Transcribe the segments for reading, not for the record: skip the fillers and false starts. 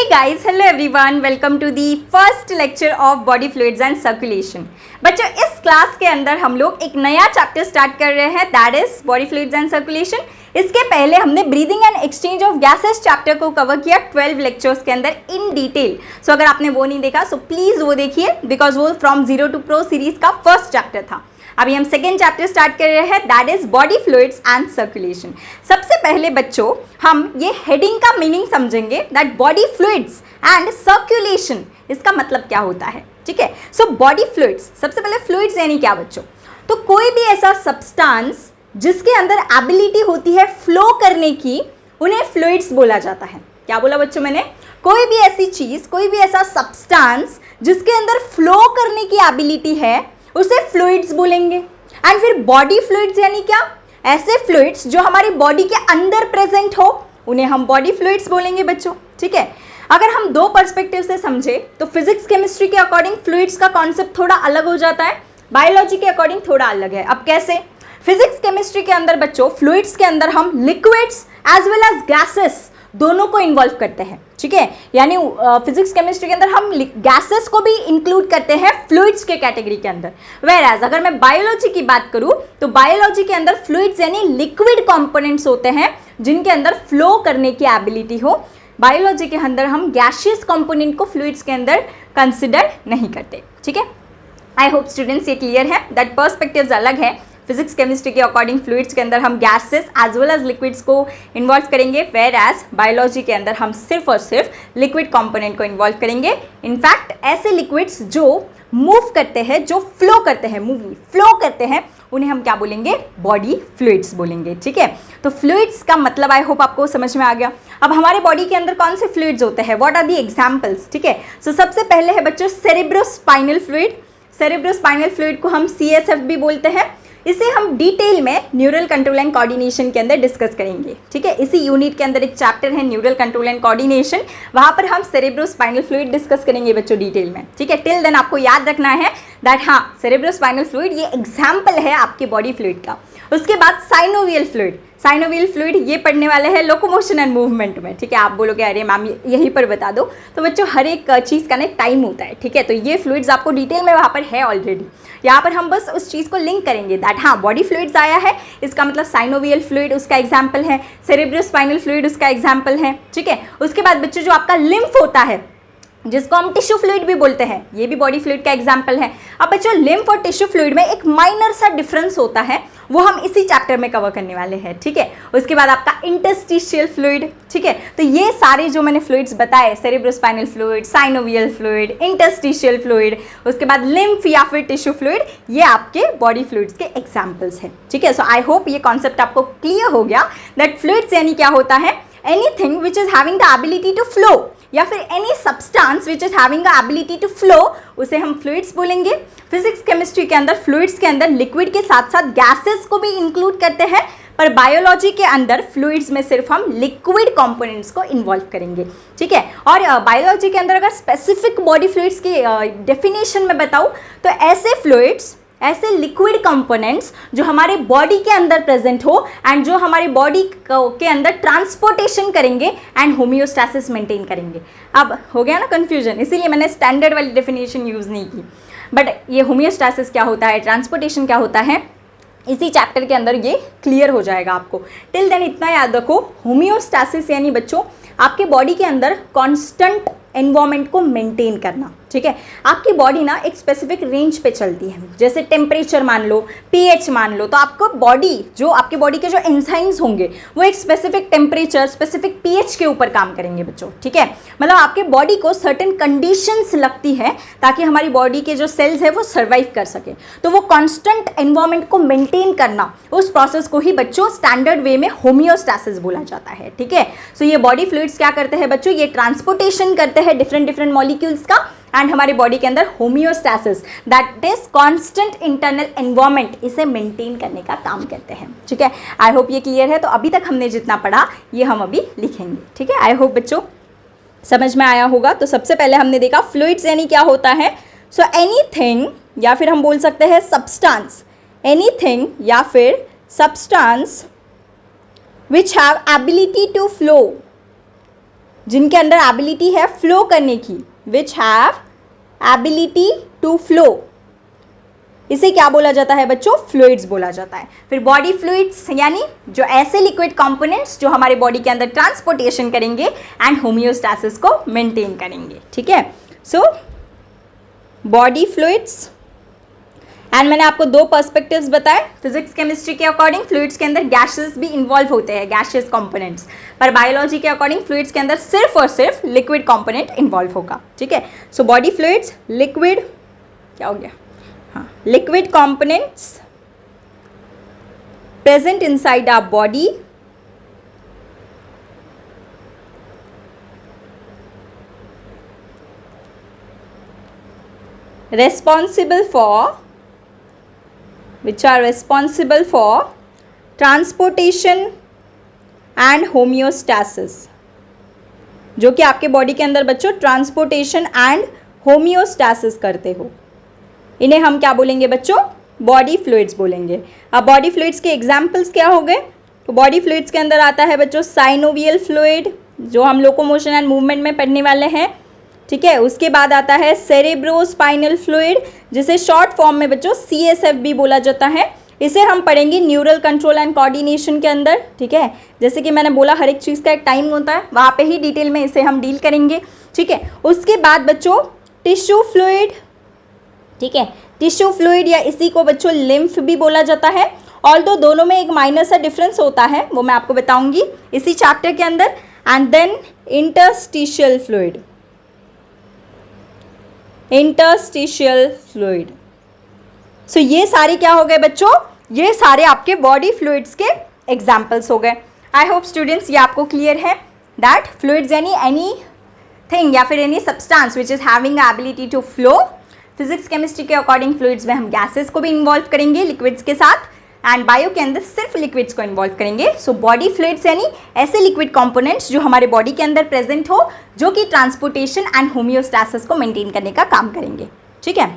guys, hello everyone, welcome to the first lecture of body fluids and circulation। बच्चों इस class के अंदर हम लोग एक नया चैप्टर स्टार्ट कर रहे हैं, that is body fluids and circulation. इसके पहले हमने breathing and exchange of gases chapter को कवर किया 12 लेक्चर्स के अंदर इन डिटेल। सो अगर आपने वो नहीं देखा सो प्लीज वो देखिए, बिकॉज वो from zero to pro series का फर्स्ट चैप्टर था। अभी हम सेकेंड चैप्टर स्टार्ट कर रहे हैं, that is body fluids and circulation. सबसे पहले बच्चों हम ये हेडिंग का मीनिंग समझेंगे, that body fluids and circulation, इसका मतलब क्या होता है। ठीक है, सो बॉडी फ्लूइड्स, सबसे पहले फ्लूइड्स यानी क्या बच्चों, तो कोई भी ऐसा सब्सटेंस जिसके अंदर एबिलिटी होती है फ्लो करने की, उन्हें फ्लूइड्स बोला जाता है। क्या बोला बच्चों मैंने, कोई भी ऐसी चीज, कोई भी ऐसा सब्सटेंस जिसके अंदर फ्लो करने की एबिलिटी है, उसे फ्लूइड्स बोलेंगे। एंड फिर बॉडी फ्लूइड्स यानी क्या, ऐसे फ्लूइड्स जो हमारी बॉडी के अंदर प्रेजेंट हो, उन्हें हम बॉडी फ्लूइड्स बोलेंगे बच्चों। ठीक है, अगर हम दो पर्सपेक्टिव से समझे तो फिजिक्स केमिस्ट्री के अकॉर्डिंग फ्लूइड्स का कॉन्सेप्ट थोड़ा अलग हो जाता है, बायोलॉजी के अकॉर्डिंग थोड़ा अलग है। अब कैसे, फिजिक्स केमिस्ट्री के अंदर बच्चों फ्लूइड्स के अंदर हम liquids as well as gases दोनों को इन्वॉल्व करते हैं। ठीक है, यानी फिजिक्स केमिस्ट्री के अंदर हम गैसेस को भी इंक्लूड करते हैं फ्लूइड्स के कैटेगरी के अंदर। वेयर एज अगर मैं बायोलॉजी की बात करूं तो बायोलॉजी के अंदर फ्लूइड्स यानी लिक्विड कंपोनेंट्स होते हैं जिनके अंदर फ्लो करने की एबिलिटी हो। बायोलॉजी के अंदर हम गैसियस कंपोनेंट को फ्लूइड्स के अंदर कंसिडर नहीं करते। ठीक है, आई होप स्टूडेंट्स ये क्लियर है, दैट पर्सपेक्टिव्स अलग है। फिजिक्स केमिस्ट्री के अकॉर्डिंग फ्लूइड्स के अंदर हम gases as well as liquids को इन्वॉल्व करेंगे, वेयर एज बायोलॉजी के अंदर हम सिर्फ और सिर्फ लिक्विड कंपोनेंट को इन्वॉल्व करेंगे। इनफैक्ट ऐसे लिक्विड्स जो मूव करते हैं, जो फ्लो करते हैं, मूव फ्लो करते हैं, उन्हें हम क्या बोलेंगे, बॉडी फ्लूइड्स बोलेंगे। ठीक है, तो फ्लूइड्स का मतलब आई होप आपको समझ में आ गया। अब हमारे बॉडी के अंदर कौन से फ्लूइड्स होते हैं, व्हाट आर दी एग्जाम्पल्स। ठीक है, सो सबसे पहले है बच्चों सेरेब्रोस्पाइनल फ्लूइड। सेरेब्रोस्पाइनल फ्लूइड को हम CSF भी बोलते हैं। इसे हम डिटेल में न्यूरल कंट्रोल एंड कोऑर्डिनेशन के अंदर डिस्कस करेंगे। ठीक है, इसी यूनिट के अंदर एक चैप्टर है न्यूरल कंट्रोल एंड कोऑर्डिनेशन, वहां पर हम सेरेब्रोस्पाइनल फ्लूइड डिस्कस करेंगे बच्चों डिटेल में। ठीक है, टिल देन आपको याद रखना है दैट हाँ, सेरेब्रोस्पाइनल फ्लूइड ये एग्जाम्पल है आपके बॉडी फ्लूइड का। उसके बाद साइनोवियल फ्लूइड, साइनोवियल फ्लूइड ये पढ़ने वाले हैं लोकोमोशन एंड मूवमेंट में। ठीक है, आप बोलोगे अरे मैम यहीं पर बता दो, तो बच्चों हर एक चीज़ का ना टाइम होता है। ठीक है, तो ये फ्लूइड्स आपको डिटेल में वहाँ पर है ऑलरेडी, यहाँ पर हम बस उस चीज़ को लिंक करेंगे दैट हाँ बॉडी फ्लूइड्स आया है, इसका मतलब साइनोवियल फ्लूइड उसका एग्जाम्पल है, सेरेब्रोस्पाइनल फ्लूइड उसका एग्जाम्पल है। ठीक है, उसके बाद बच्चों जो आपका लिम्फ होता है, जिसको हम टिश्यू फ्लूइड भी बोलते हैं, ये भी बॉडी फ्लूइड का एग्जाम्पल है। अब बच्चों लिम्फ और टिश्यू फ्लूइड में एक माइनर सा डिफरेंस होता है, वो हम इसी चैप्टर में कवर करने वाले हैं। ठीक है, उसके बाद आपका इंटरस्टिशियल फ्लूइड। ठीक है, तो ये सारे जो मैंने फ्लूइड्स बताए, cerebrospinal fluid, synovial fluid, interstitial fluid, उसके बाद लिम्फ या फिर टिश्यू फ्लूइड, ये आपके बॉडी फ्लूइड्स के एग्जाम्पल्स हैं। ठीक है, सो आई होप ये कॉन्सेप्ट आपको क्लियर हो गया दैट फ्लूइड्स यानी क्या होता है, anything which is having the ability to flow, या फिर any substance which is having the ability to flow, उसे हम फ्लूइड्स बोलेंगे। फिजिक्स केमिस्ट्री के अंदर फ्लूइड्स के अंदर लिक्विड के साथ साथ गैसेस को भी इंक्लूड करते हैं, पर बायोलॉजी के अंदर फ्लूइड्स में सिर्फ हम लिक्विड कंपोनेंट्स को इन्वॉल्व करेंगे। ठीक है, और बायोलॉजी के अंदर अगर स्पेसिफिक बॉडी फ्लूइड्स की डेफिनेशन में बताऊँ तो ऐसे फ्लूइड्स, ऐसे लिक्विड कंपोनेंट्स जो हमारे बॉडी के अंदर प्रेजेंट हो एंड जो हमारी बॉडी के अंदर ट्रांसपोर्टेशन करेंगे एंड होम्योस्टैसिस मेंटेन करेंगे। अब हो गया ना कंफ्यूजन, इसीलिए मैंने स्टैंडर्ड वाली डेफिनेशन यूज़ नहीं की, बट ये होम्योस्टैसिस क्या होता है, ट्रांसपोर्टेशन क्या होता है, इसी चैप्टर के अंदर ये क्लियर हो जाएगा आपको। टिल देन इतना याद रखो, होम्योस्टैसिस यानी बच्चों आपके बॉडी के अंदर कॉन्स्टेंट एनवायरनमेंट को मेंटेन करना। ठीक है, आपकी बॉडी ना एक स्पेसिफिक रेंज पे चलती है, जैसे टेम्परेचर मान लो, pH मान लो, तो आपको बॉडी, जो आपकी बॉडी के जो एंजाइम्स होंगे वो एक स्पेसिफिक टेम्परेचर, स्पेसिफिक pH के ऊपर काम करेंगे बच्चों। ठीक है, मतलब आपके बॉडी को सर्टेन कंडीशंस लगती है ताकि हमारी बॉडी के जो सेल्स है वो सर्वाइव कर सके, तो वो कॉन्स्टेंट एनवायरनमेंट को मेंटेन करना, उस प्रोसेस को ही बच्चों स्टैंडर्ड वे में होम्योस्टैसिस बोला जाता है। ठीक है, सो ये बॉडी फ्लूइड्स क्या करते हैं बच्चों, ये ट्रांसपोर्टेशन करते हैं डिफरेंट मॉलिक्यूल्स का, एंड हमारे बॉडी के अंदर homeostasis that is constant internal environment, इसे मेंटेन करने का काम करते हैं। ठीक है, आई होप ये क्लियर है। तो अभी तक हमने जितना पढ़ा ये हम अभी लिखेंगे। ठीक है, आई होप बच्चों समझ में आया होगा। तो सबसे पहले हमने देखा फ्लूइड्स यानी क्या होता है, सो एनीथिंग या फिर हम बोल सकते हैं सब्सटेंस, एनीथिंग या फिर substance which have ability to flow, जिनके अंदर एबिलिटी है फ्लो करने की, which have ability to flow, इसे क्या बोला जाता है बच्चों? फ्लूइड्स बोला जाता है। फिर बॉडी फ्लूइड्स यानी जो ऐसे लिक्विड कंपोनेंट्स जो हमारे बॉडी के अंदर ट्रांसपोर्टेशन करेंगे एंड होम्योस्टैसिस को मेंटेन करेंगे। ठीक है, सो बॉडी फ्लूइड्स, एंड मैंने आपको दो पर्सपेक्टिव्स बताए। फिजिक्स केमिस्ट्री के अकॉर्डिंग फ्लूइड्स के अंदर गैसेस भी इन्वॉल्व होते हैं, गैशियस कंपोनेंट्स, पर बायोलॉजी के अकॉर्डिंग फ्लूइड्स के अंदर सिर्फ और सिर्फ लिक्विड कंपोनेंट इन्वॉल्व होगा। ठीक है, सो बॉडी फ्लूइड्स, लिक्विड, क्या हो गया, हाँ, liquid components present inside our body which are responsible for transportation and homeostasis, जो कि आपके बॉडी के अंदर बच्चों ट्रांसपोर्टेशन एंड होम्योस्टैसिस करते हो, इन्हें हम क्या बोलेंगे बच्चों? बॉडी फ्लूइड्स बोलेंगे। अब बॉडी फ्लूइड्स के एग्जाम्पल्स क्या हो गए? तो बॉडी फ्लूइड्स के अंदर आता है बच्चों साइनोवियल फ्लूइड, जो हम लोकोमोशन एंड मूवमेंट में पढ़ने वाले हैं। ठीक है, उसके बाद आता है सेरेब्रोस्पाइनल फ्लूइड, जिसे शॉर्ट फॉर्म में बच्चों CSF भी बोला जाता है। इसे हम पढ़ेंगे न्यूरल कंट्रोल एंड कोऑर्डिनेशन के अंदर। ठीक है, जैसे कि मैंने बोला हर एक चीज़ का एक टाइम होता है, वहाँ पे ही डिटेल में इसे हम डील करेंगे। ठीक है, उसके बाद बच्चों टिश्यू फ्लूइड। ठीक है, टिश्यू फ्लूइड या इसी को बच्चों लिम्फ भी बोला जाता है, ऑल्दो दोनों में एक माइनर सा डिफरेंस होता है, वो मैं आपको बताऊंगी इसी चैप्टर के अंदर। And then interstitial fluid, interstitial fluid. So ये सारे क्या हो गए बच्चों? ये सारे आपके बॉडी फ्लूइड्स के एग्जाम्पल्स हो गए। आई होप स्टूडेंट्स ये आपको क्लियर है दैट फ्लूइड्स यानी एनी थिंग या फिर any substance which is having ability to flow. Physics chemistry के अकॉर्डिंग फ्लूइड्स में हम गैसेस को भी इन्वॉल्व करेंगे लिक्विड्स के साथ, एंड बायो के अंदर सिर्फ लिक्विड्स को इन्वॉल्व करेंगे। सो बॉडी फ्लूइड्स यानी ऐसे लिक्विड कंपोनेंट्स जो हमारे बॉडी के अंदर प्रेजेंट हो, जो कि ट्रांसपोर्टेशन एंड होम्योस्टैसिस को मेंटेन करने का काम करेंगे। ठीक है,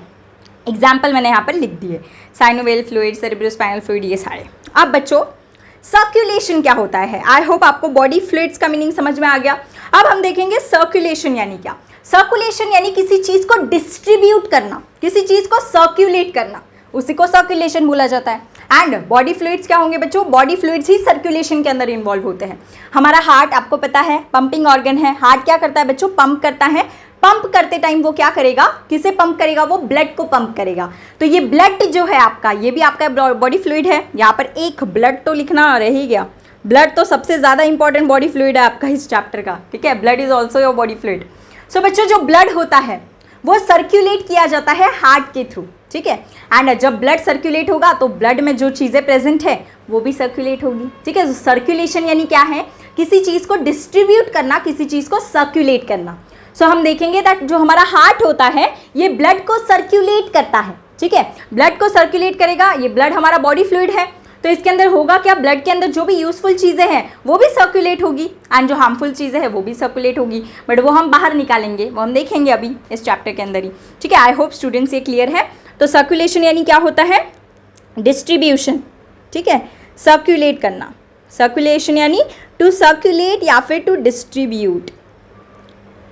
एग्जाम्पल मैंने यहाँ पर लिख दिए, साइनोवियल फ्लूइड, सेरेब्रोस्पाइनल फ्लूइड, ये सारे। अब बच्चों सर्कुलेशन क्या होता है? आई होप आपको बॉडी फ्लूइड्स का मीनिंग समझ में आ गया। अब हम देखेंगे सर्कुलेशन यानी क्या। सर्कुलेशन यानी किसी चीज़ को डिस्ट्रीब्यूट करना, किसी चीज़ को सर्कुलेट करना, उसी को सर्कुलेशन बोला जाता है। एंड बॉडी फ्लूइड्स क्या होंगे बच्चों? बॉडी फ्लूइड्स ही सर्कुलेशन के अंदर इन्वॉल्व होते हैं। हमारा हार्ट आपको पता है पंपिंग ऑर्गन है। हार्ट क्या करता है बच्चों? पंप करता है। पंप करते टाइम वो क्या करेगा? किसे पंप करेगा? वो ब्लड को पंप करेगा। तो ये ब्लड जो है आपका, ये भी आपका बॉडी फ्लूइड है। यहाँ पर एक ब्लड तो लिखना रह ही गया। ब्लड तो सबसे ज़्यादा इंपॉर्टेंट बॉडी फ्लूइड है आपका इस चैप्टर का। ठीक है, blood is also your body fluid. So बच्चों जो ब्लड होता है वो सर्कुलेट किया जाता है हार्ट के थ्रू। ठीक है, एंड जब ब्लड सर्कुलेट होगा तो ब्लड में जो चीज़ें प्रेजेंट है वो भी सर्कुलेट होगी। ठीक है, सर्कुलेशन यानी क्या है? किसी चीज़ को डिस्ट्रीब्यूट करना, किसी चीज़ को सर्कुलेट करना। सो हम देखेंगे दैट जो हमारा हार्ट होता है ये ब्लड को सर्कुलेट करता है। ठीक है, ब्लड को सर्कुलेट करेगा। ये ब्लड हमारा बॉडी फ्लूइड है, तो इसके अंदर होगा क्या? ब्लड के अंदर जो भी यूजफुल चीज़ें हैं वो भी सर्कुलेट होगी, एंड जो हार्मफुल चीज़ें हैं वो भी सर्कुलेट होगी, बट वो हम बाहर निकालेंगे, वो हम देखेंगे अभी इस चैप्टर के अंदर ही। ठीक है, आई होप स्टूडेंट्स ये क्लियर है। तो सर्कुलेशन यानी क्या होता है? डिस्ट्रीब्यूशन। ठीक है, सर्कुलेट करना। सर्कुलेशन यानी टू सर्कुलेट या फिर टू डिस्ट्रीब्यूट,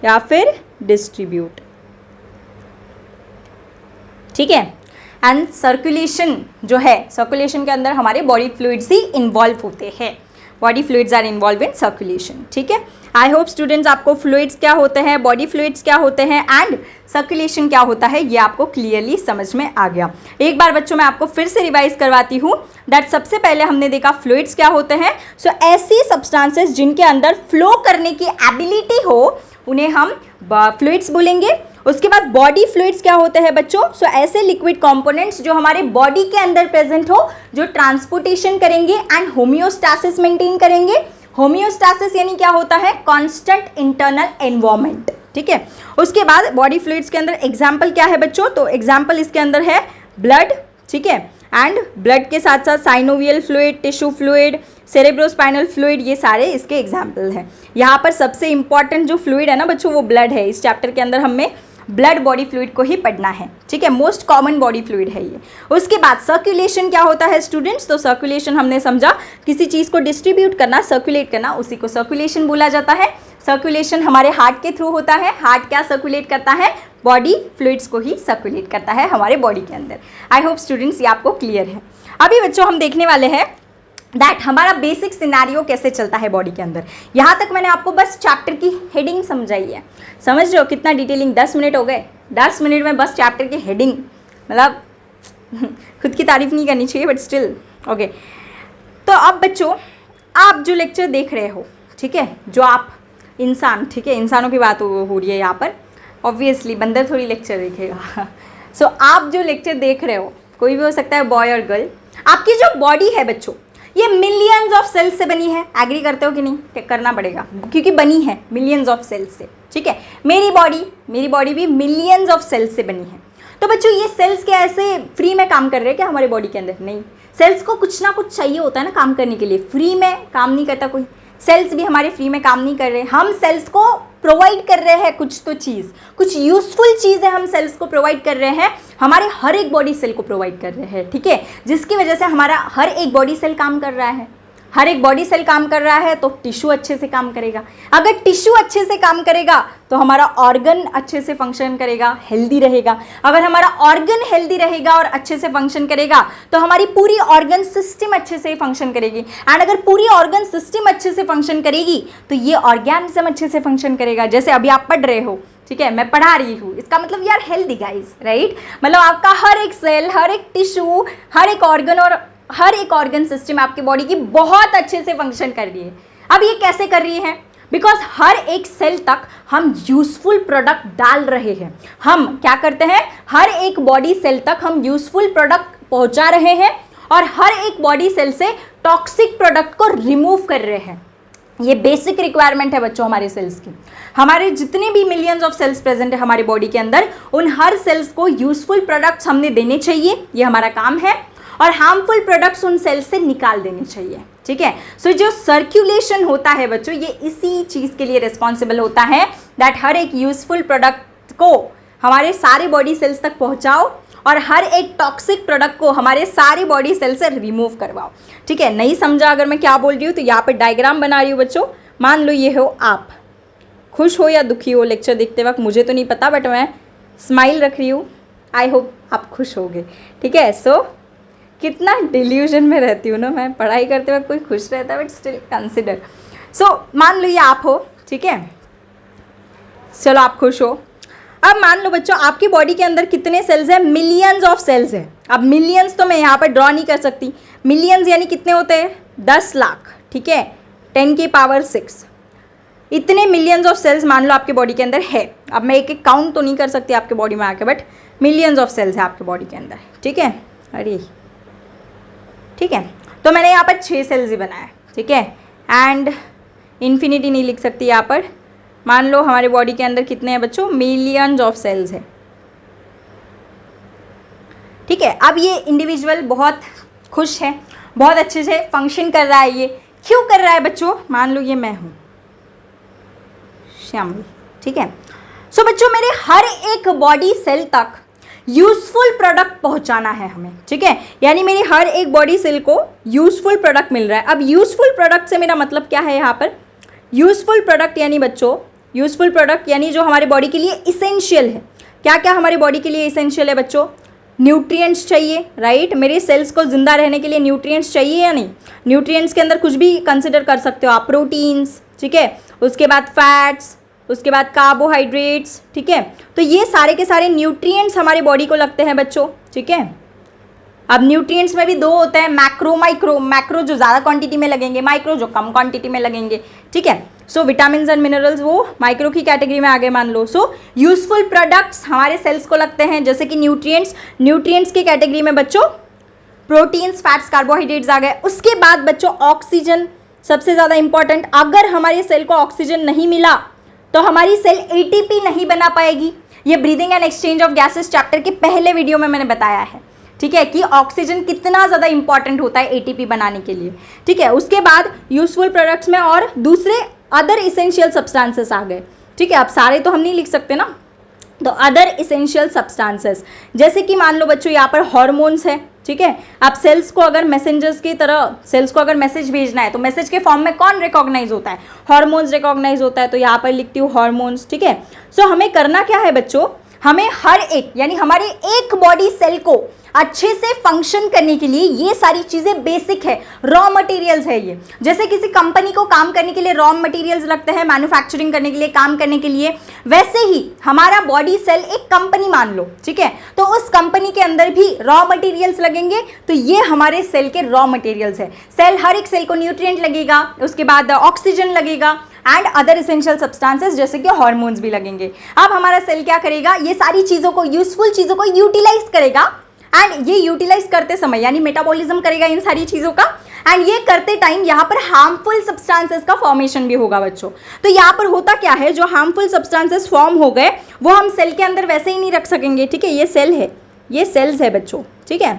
या फिर डिस्ट्रीब्यूट। ठीक है, एंड सर्कुलेशन जो है, सर्कुलेशन के अंदर हमारे बॉडी फ्लूइड्स ही इन्वॉल्व होते हैं। Body fluids are involve in circulation. ठीक है, आई होप स्टूडेंट्स आपको फ्लूइड्स क्या होते हैं, बॉडी फ्लूइड्स क्या होते हैं एंड सर्कुलेशन क्या होता है, ये आपको क्लियरली समझ में आ गया। एक बार बच्चों मैं आपको फिर से रिवाइज करवाती हूँ दैट सबसे पहले हमने देखा फ्लूइड्स क्या होते हैं। सो ऐसी सब्सटेंसेस जिनके अंदर फ्लो करने की एबिलिटी हो उन्हें हम फ्लूइड्स बोलेंगे। उसके बाद बॉडी फ्लूइड्स क्या होते हैं बच्चों? सो ऐसे लिक्विड कंपोनेंट्स जो हमारे बॉडी के अंदर प्रेजेंट हो, जो ट्रांसपोर्टेशन करेंगे एंड होम्योस्टैसिस मेंटेन करेंगे। होम्योस्टैसिस यानी क्या होता है? Constant internal environment. ठीक है, उसके बाद बॉडी फ्लूइड्स के अंदर एग्जाम्पल क्या है बच्चों? तो एग्जाम्पल इसके अंदर है ब्लड। ठीक है, एंड ब्लड के साथ साथ synovial fluid, tissue fluid, cerebrospinal fluid, ये सारे इसके एग्जाम्पल हैं। यहाँ पर सबसे इंपॉर्टेंट जो फ्लूइड है ना बच्चों वो ब्लड है। इस चैप्टर के अंदर हमें ब्लड बॉडी फ्लूइड को ही पढ़ना है। ठीक है, मोस्ट कॉमन बॉडी फ्लूइड है ये। उसके बाद सर्कुलेशन क्या होता है स्टूडेंट्स? तो सर्कुलेशन हमने समझा किसी चीज़ को डिस्ट्रीब्यूट करना, सर्कुलेट करना, उसी को सर्कुलेशन बोला जाता है। सर्कुलेशन हमारे हार्ट के थ्रू होता है। हार्ट क्या सर्कुलेट करता है? बॉडी फ्लूइड्स को ही सर्कुलेट करता है हमारे बॉडी के अंदर। आई होप स्टूडेंट्स ये आपको क्लियर है। अभी बच्चों हम देखने वाले हैं दैट हमारा बेसिक सिनेरियो कैसे चलता है बॉडी के अंदर। यहाँ तक मैंने आपको बस चैप्टर की हेडिंग समझाई है। समझ रहे हो कितना डिटेलिंग? 10 मिनट हो गए। 10 मिनट में बस चैप्टर की हेडिंग, मतलब खुद की तारीफ नहीं करनी चाहिए बट स्टिल ओके। तो अब बच्चों आप जो लेक्चर देख रहे हो, ठीक है, जो आप इंसान, ठीक है, इंसानों की बात हो रही है यहाँ पर, ऑब्वियसली बंदर थोड़ी लेक्चर देखेगा। सो आप जो लेक्चर देख रहे हो, कोई भी हो सकता है, बॉय और गर्ल, आपकी जो बॉडी है बच्चों ये मिलियंस ऑफ सेल्स से बनी है। एग्री करते हो कि नहीं? करना पड़ेगा क्योंकि बनी है मिलियंस ऑफ सेल्स से, ठीक है। मेरी बॉडी भी मिलियंस ऑफ सेल्स से बनी है। तो बच्चों ये सेल्स क्या ऐसे फ्री में काम कर रहे हैं क्या हमारे बॉडी के अंदर? नहीं, सेल्स को कुछ ना कुछ चाहिए होता है ना काम करने के लिए। फ्री में काम नहीं करता कोई, सेल्स भी हमारे फ्री में काम नहीं कर रहे। हम सेल्स को प्रोवाइड कर रहे हैं कुछ तो चीज़, कुछ यूजफुल चीज़ें हम सेल्स को प्रोवाइड कर रहे हैं, हमारे हर एक बॉडी सेल को प्रोवाइड कर रहे हैं, ठीक है, जिसकी वजह से हमारा हर एक बॉडी सेल काम कर रहा है। हर एक बॉडी सेल काम कर रहा है तो टिश्यू अच्छे से काम करेगा। अगर टिश्यू अच्छे से काम करेगा तो हमारा ऑर्गन अच्छे से फंक्शन करेगा, हेल्दी रहेगा। अगर हमारा ऑर्गन हेल्दी रहेगा और अच्छे से फंक्शन करेगा तो हमारी पूरी ऑर्गन सिस्टम अच्छे से फंक्शन करेगी। एंड अगर पूरी ऑर्गन सिस्टम अच्छे से फंक्शन करेगी तो ये ऑर्गेनिज्म अच्छे से फंक्शन करेगा। जैसे अभी आप पढ़ रहे हो, ठीक है, मैं पढ़ा रही हूँ, इसका मतलब यार हेल्दी गाइस, राइट। मतलब आपका हर एक सेल, हर एक टिश्यू, हर एक ऑर्गन और हर एक ऑर्गन सिस्टम आपकी बॉडी की बहुत अच्छे से फंक्शन कर रही है। अब ये कैसे कर रही है? बिकॉज हर एक सेल तक हम यूजफुल प्रोडक्ट डाल रहे हैं। हम क्या करते हैं? हर एक बॉडी सेल तक हम यूजफुल प्रोडक्ट पहुंचा रहे हैं और हर एक बॉडी सेल से टॉक्सिक प्रोडक्ट को रिमूव कर रहे हैं। ये बेसिक रिक्वायरमेंट है बच्चों हमारे सेल्स की। हमारे जितने भी मिलियंस ऑफ सेल्स प्रेजेंट है हमारी बॉडी के अंदर, उन हर सेल्स को यूजफुल प्रोडक्ट्स हमने देने चाहिए, ये हमारा काम है। और हार्मफुल प्रोडक्ट्स उन सेल्स से निकाल देने चाहिए, ठीक है। सो जो सर्कुलेशन होता है बच्चों, ये इसी चीज़ के लिए रिस्पॉन्सिबल होता है दैट हर एक यूजफुल प्रोडक्ट को हमारे सारे बॉडी सेल्स तक पहुंचाओ और हर एक टॉक्सिक प्रोडक्ट को हमारे सारी बॉडी सेल से रिमूव करवाओ, ठीक है। नहीं समझा अगर मैं क्या बोल रही हूँ तो यहाँ पर डायग्राम बना रही हूँ बच्चों। मान लो ये हो आप, खुश हो या दुखी हो लेक्चर देखते वक्त मुझे तो नहीं पता, बट मैं स्माइल रख रही हूँ। आई होप आप खुश होगे, ठीक है। सो कितना डिल्यूजन में रहती हूँ ना मैं, पढ़ाई करते वक्त कोई खुश रहता है बट स्टिल कंसिडर। सो मान लो ये आप हो, ठीक है, चलो आप खुश हो। अब मान लो बच्चों आपकी बॉडी के अंदर कितने सेल्स हैं? मिलियंस ऑफ सेल्स हैं। अब मिलियंस तो मैं यहाँ पर ड्रॉ नहीं कर सकती। मिलियंस यानी कितने होते हैं? 10 लाख, ठीक है, 10 की पावर 6, इतने मिलियंस ऑफ सेल्स मान लो आपके बॉडी के अंदर है। अब मैं एक एक काउंट तो नहीं कर सकती आपके बॉडी में आके, बट मिलियंस ऑफ सेल्स है आपके बॉडी के अंदर, ठीक है। अरे ठीक है, तो मैंने यहाँ पर 6 सेल्स ही बनाया, ठीक है। एंड इन्फिनिटी नहीं लिख सकती यहाँ पर। मान लो हमारे बॉडी के अंदर कितने हैं बच्चों? मिलियंस ऑफ सेल्स है, ठीक है। अब ये इंडिविजुअल बहुत खुश है, बहुत अच्छे से फंक्शन कर रहा है। ये क्यों कर रहा है बच्चों? मान लो ये मैं हूँ श्यामल, ठीक है। सो बच्चों मेरे हर एक बॉडी सेल तक यूजफुल प्रोडक्ट पहुंचाना है हमें, ठीक है। यानी मेरी हर एक बॉडी सेल को यूजफुल प्रोडक्ट मिल रहा है। अब यूजफुल प्रोडक्ट से मेरा मतलब क्या है यहाँ पर? यूजफुल प्रोडक्ट यानी बच्चों, यूजफुल प्रोडक्ट यानी जो हमारे बॉडी के लिए इसेंशियल है। क्या क्या हमारी बॉडी के लिए इसेंशियल है बच्चों? न्यूट्रिएंट्स चाहिए, राइट। मेरे सेल्स को जिंदा रहने के लिए न्यूट्रिएंट्स चाहिए या नहीं? न्यूट्रिएंट्स के अंदर कुछ भी कंसिडर कर सकते हो आप, प्रोटीन्स, ठीक है, उसके बाद फैट्स, उसके बाद कार्बोहाइड्रेट्स, ठीक है। तो ये सारे के सारे न्यूट्रिएंट्स हमारी बॉडी को लगते हैं बच्चों, ठीक है। अब न्यूट्रिएंट्स में भी 2 होते हैं, मैक्रो माइक्रो। मैक्रो जो ज़्यादा क्वांटिटी में लगेंगे, माइक्रो जो कम क्वांटिटी में लगेंगे, ठीक है। सो विटामिन एंड मिनरल्स वो माइक्रो की कैटेगरी में आ गए मान लो। सो यूजफुल प्रोडक्ट्स हमारे सेल्स को लगते हैं, जैसे कि न्यूट्रिएंट्स। न्यूट्रिएंट्स की कैटेगरी में बच्चों प्रोटीन्स, फैट्स, कार्बोहाइड्रेट्स आ गए। उसके बाद बच्चों ऑक्सीजन सबसे ज़्यादा इंपॉर्टेंट। अगर हमारे सेल को ऑक्सीजन नहीं मिला तो हमारी सेल एटीपी नहीं बना पाएगी। ये breathing and exchange of gases chapter के पहले वीडियो में मैंने बताया है, ठीक है, कि ऑक्सीजन कितना ज़्यादा इंपॉर्टेंट होता है एटीपी बनाने के लिए, ठीक है। उसके बाद यूजफुल प्रोडक्ट्स में और दूसरे अदर इसेंशियल सब्सटेंसेस आ गए, ठीक है। अब सारे तो हम नहीं लिख सकते ना, तो अदर इसेंशियल सब्सटेंसेस जैसे कि मान लो बच्चों यहाँ पर हॉर्मोन्स है, ठीक है। आप सेल्स को अगर मैसेंजर्स की तरह, सेल्स को अगर मैसेज भेजना है तो मैसेज के फॉर्म में कौन रिकॉग्नाइज होता है? हार्मोन्स रिकॉग्नाइज होता है, तो यहाँ पर लिखती हूँ हार्मोन्स, ठीक है। सो हमें करना क्या है बच्चों, हमें हर एक यानी हमारे एक बॉडी सेल को अच्छे से फंक्शन करने के लिए ये सारी चीजें बेसिक है, रॉ मटेरियल्स है ये। जैसे किसी कंपनी को काम करने के लिए रॉ मटेरियल्स लगते हैं, मैन्युफैक्चरिंग करने के लिए, काम करने के लिए, वैसे ही हमारा बॉडी सेल एक कंपनी मान लो, ठीक है। तो उस कंपनी के अंदर भी रॉ मटेरियल्स लगेंगे, तो ये हमारे सेल के रॉ मटेरियल्स है। सेल, हर एक सेल को न्यूट्रिएंट लगेगा, उसके बाद ऑक्सीजन लगेगा एंड अदर इसेंशियल सब्सटेंसेस जैसे कि हार्मोन्स भी लगेंगे। अब हमारा सेल क्या करेगा, ये सारी चीजों को, यूजफुल चीजों को यूटिलाइज करेगा एंड ये यूटिलाइज करते समय यानी मेटाबॉलिज्म करेगा इन सारी चीजों का, एंड ये करते टाइम यहाँ पर हार्मफुल सब्सटेंसेस का फॉर्मेशन भी होगा बच्चों। तो यहाँ पर होता क्या है, जो हार्मफुल सब्सटेंसेस फॉर्म हो गए वो हम सेल के अंदर वैसे ही नहीं रख सकेंगे, ठीक है। ये सेल है, ये सेल्स है बच्चों, ठीक है।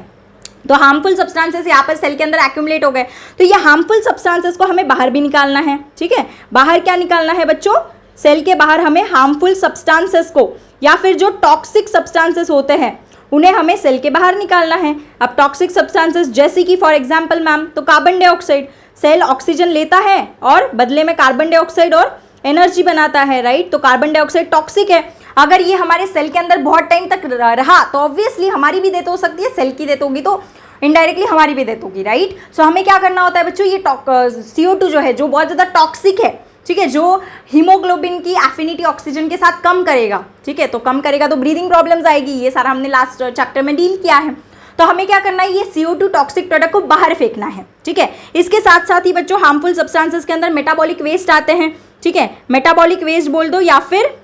तो हार्मफुल सब्सटेंसेस यहाँ पर सेल के अंदर एक्यूमुलेट हो गए, तो ये हार्मफुल सब्सटेंसेस को हमें बाहर भी निकालना है, ठीक है। बाहर क्या निकालना है बच्चों, सेल के बाहर हमें हार्मफुल सब्सटेंसेस को या फिर जो टॉक्सिक सब्सटेंसेस होते हैं उन्हें हमें सेल के बाहर निकालना है। अब टॉक्सिक सब्सटेंसेस जैसे कि फॉर एग्जांपल मैम, तो कार्बन डाइऑक्साइड, सेल ऑक्सीजन लेता है और बदले में कार्बन डाइऑक्साइड और एनर्जी बनाता है, राइट। तो कार्बन डाइऑक्साइड टॉक्सिक है, अगर ये हमारे सेल के अंदर बहुत टाइम तक रहा तो ऑब्वियसली हमारी भी डेथ हो सकती है, सेल की डेथ होगी तो इनडायरेक्टली हमारी भी डेथ होगी, राइट। सो हमें क्या करना होता है बच्चों, ये CO2 जो है, जो बहुत ज़्यादा टॉक्सिक है, ठीक है, जो हीमोग्लोबिन की एफिनिटी ऑक्सीजन के साथ कम करेगा, ठीक है। तो कम करेगा तो ब्रीदिंग प्रॉब्लम्स आएगी, ये सारा हमने लास्ट चैप्टर में डील किया है। तो हमें क्या करना है, ये CO2 टॉक्सिक प्रोडक्ट को बाहर फेंकना है, ठीक है। इसके साथ साथ ही बच्चों हार्मफुल सब्सटेंसेस के अंदर मेटाबॉलिक वेस्ट आते हैं, ठीक है। मेटाबॉलिक वेस्ट बोल दो या फिर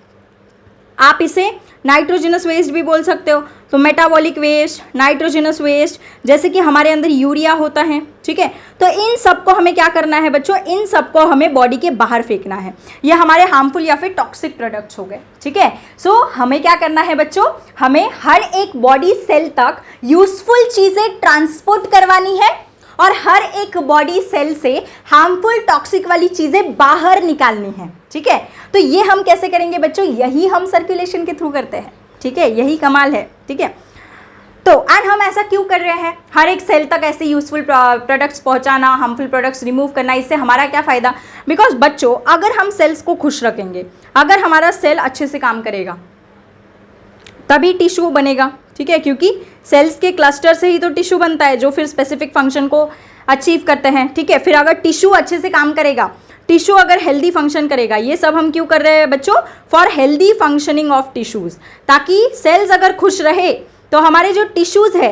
आप इसे नाइट्रोजनस वेस्ट भी बोल सकते हो। तो मेटाबॉलिक वेस्ट, नाइट्रोजनस वेस्ट, जैसे कि हमारे अंदर यूरिया होता है, ठीक है। तो इन सब को हमें क्या करना है बच्चों, इन सब को हमें बॉडी के बाहर फेंकना है। ये हमारे हार्मफुल या फिर टॉक्सिक प्रोडक्ट्स हो गए, ठीक है। सो हमें क्या करना है बच्चों, हमें हर एक बॉडी सेल तक यूजफुल चीज़ें ट्रांसपोर्ट करवानी है और हर एक बॉडी सेल से हार्मफुल टॉक्सिक वाली चीज़ें बाहर निकालनी है, ठीक है। तो ये हम कैसे करेंगे बच्चों, यही हम सर्कुलेशन के थ्रू करते हैं, ठीक है। यही कमाल है, ठीक है। तो एंड हम ऐसा क्यों कर रहे हैं, हर एक सेल तक ऐसे यूजफुल प्रोडक्ट्स पहुंचाना, हार्मफुल प्रोडक्ट्स रिमूव करना, इससे हमारा क्या फ़ायदा। बिकॉज बच्चों अगर हम सेल्स को खुश रखेंगे, अगर हमारा सेल अच्छे से काम करेगा तभी टिश्यू बनेगा, ठीक है। क्योंकि सेल्स के क्लस्टर से ही तो टिश्यू बनता है जो फिर स्पेसिफिक फंक्शन को अचीव करते हैं, ठीक है। फिर अगर टिश्यू अच्छे से काम करेगा, टिश्यू अगर हेल्दी फंक्शन करेगा, ये सब हम क्यों कर रहे हैं बच्चों, for healthy functioning of tissues, ताकि सेल्स अगर खुश रहे तो हमारे जो टिश्यूज़ है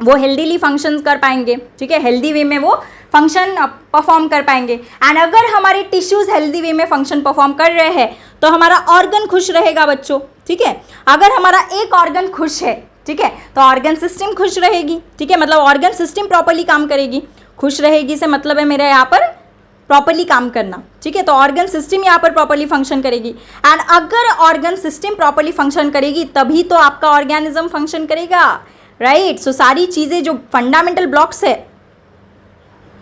वो हेल्दीली फंक्शन कर पाएंगे, ठीक है। हेल्दी वे में वो फंक्शन परफॉर्म कर पाएंगे। एंड अगर हमारे टिश्यूज़ हेल्दी वे में फंक्शन परफॉर्म कर रहे हैं तो हमारा ऑर्गन खुश रहेगा बच्चों, ठीक है। अगर हमारा एक ऑर्गन खुश है, ठीक है, तो ऑर्गन सिस्टम खुश रहेगी, ठीक है। मतलब ऑर्गन सिस्टम प्रॉपर्ली काम करेगी, खुश रहेगी से मतलब है मेरा यहाँ पर प्रॉपर्ली काम करना, ठीक है। तो ऑर्गन सिस्टम यहाँ पर प्रॉपर्ली फंक्शन करेगी, एंड अगर ऑर्गन सिस्टम प्रॉपर्ली फंक्शन करेगी तभी तो आपका ऑर्गेनिज्म फंक्शन करेगा, राइट। सो सारी चीज़ें जो फंडामेंटल ब्लॉक्स है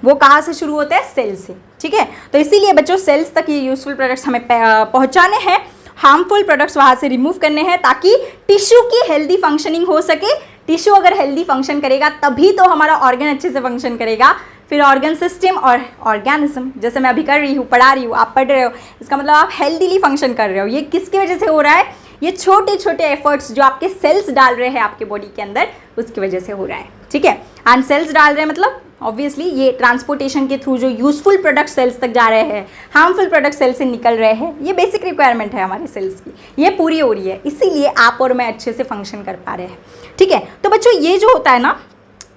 वो कहाँ से शुरू होते हैं, सेल से, ठीक है। तो इसीलिए बच्चों सेल्स तक ये यूजफुल प्रोडक्ट्स हमें पहुँचाने हैं, हार्मफुल प्रोडक्ट्स वहाँ से रिमूव करने हैं ताकि टिश्यू की हेल्दी फंक्शनिंग हो सके। टिश्यू अगर हेल्दी फंक्शन करेगा तभी तो हमारा ऑर्गन अच्छे से फंक्शन करेगा। फिर ऑर्गन सिस्टम और ऑर्गेनिज्म, जैसे मैं अभी कर रही हूँ, पढ़ा रही हूँ, आप पढ़ रहे हो, इसका मतलब आप हेल्दीली फंक्शन कर रहे हो। ये किसकी वजह से हो रहा है, ये छोटे छोटे एफर्ट्स जो आपके सेल्स डाल रहे हैं आपके बॉडी के अंदर, उसकी वजह से हो रहा है, ठीक है। एंड सेल्स डाल रहे हैं मतलब ऑब्वियसली ये ट्रांसपोर्टेशन के थ्रू जो यूजफुल प्रोडक्ट सेल्स तक जा रहे हैं, हार्मफुल प्रोडक्ट सेल से निकल रहे हैं, ये बेसिक रिक्वायरमेंट है हमारे सेल्स की, ये पूरी हो रही है, इसीलिए आप और मैं अच्छे से फंक्शन कर पा रहे हैं, ठीक है। तो बच्चों ये जो होता है ना,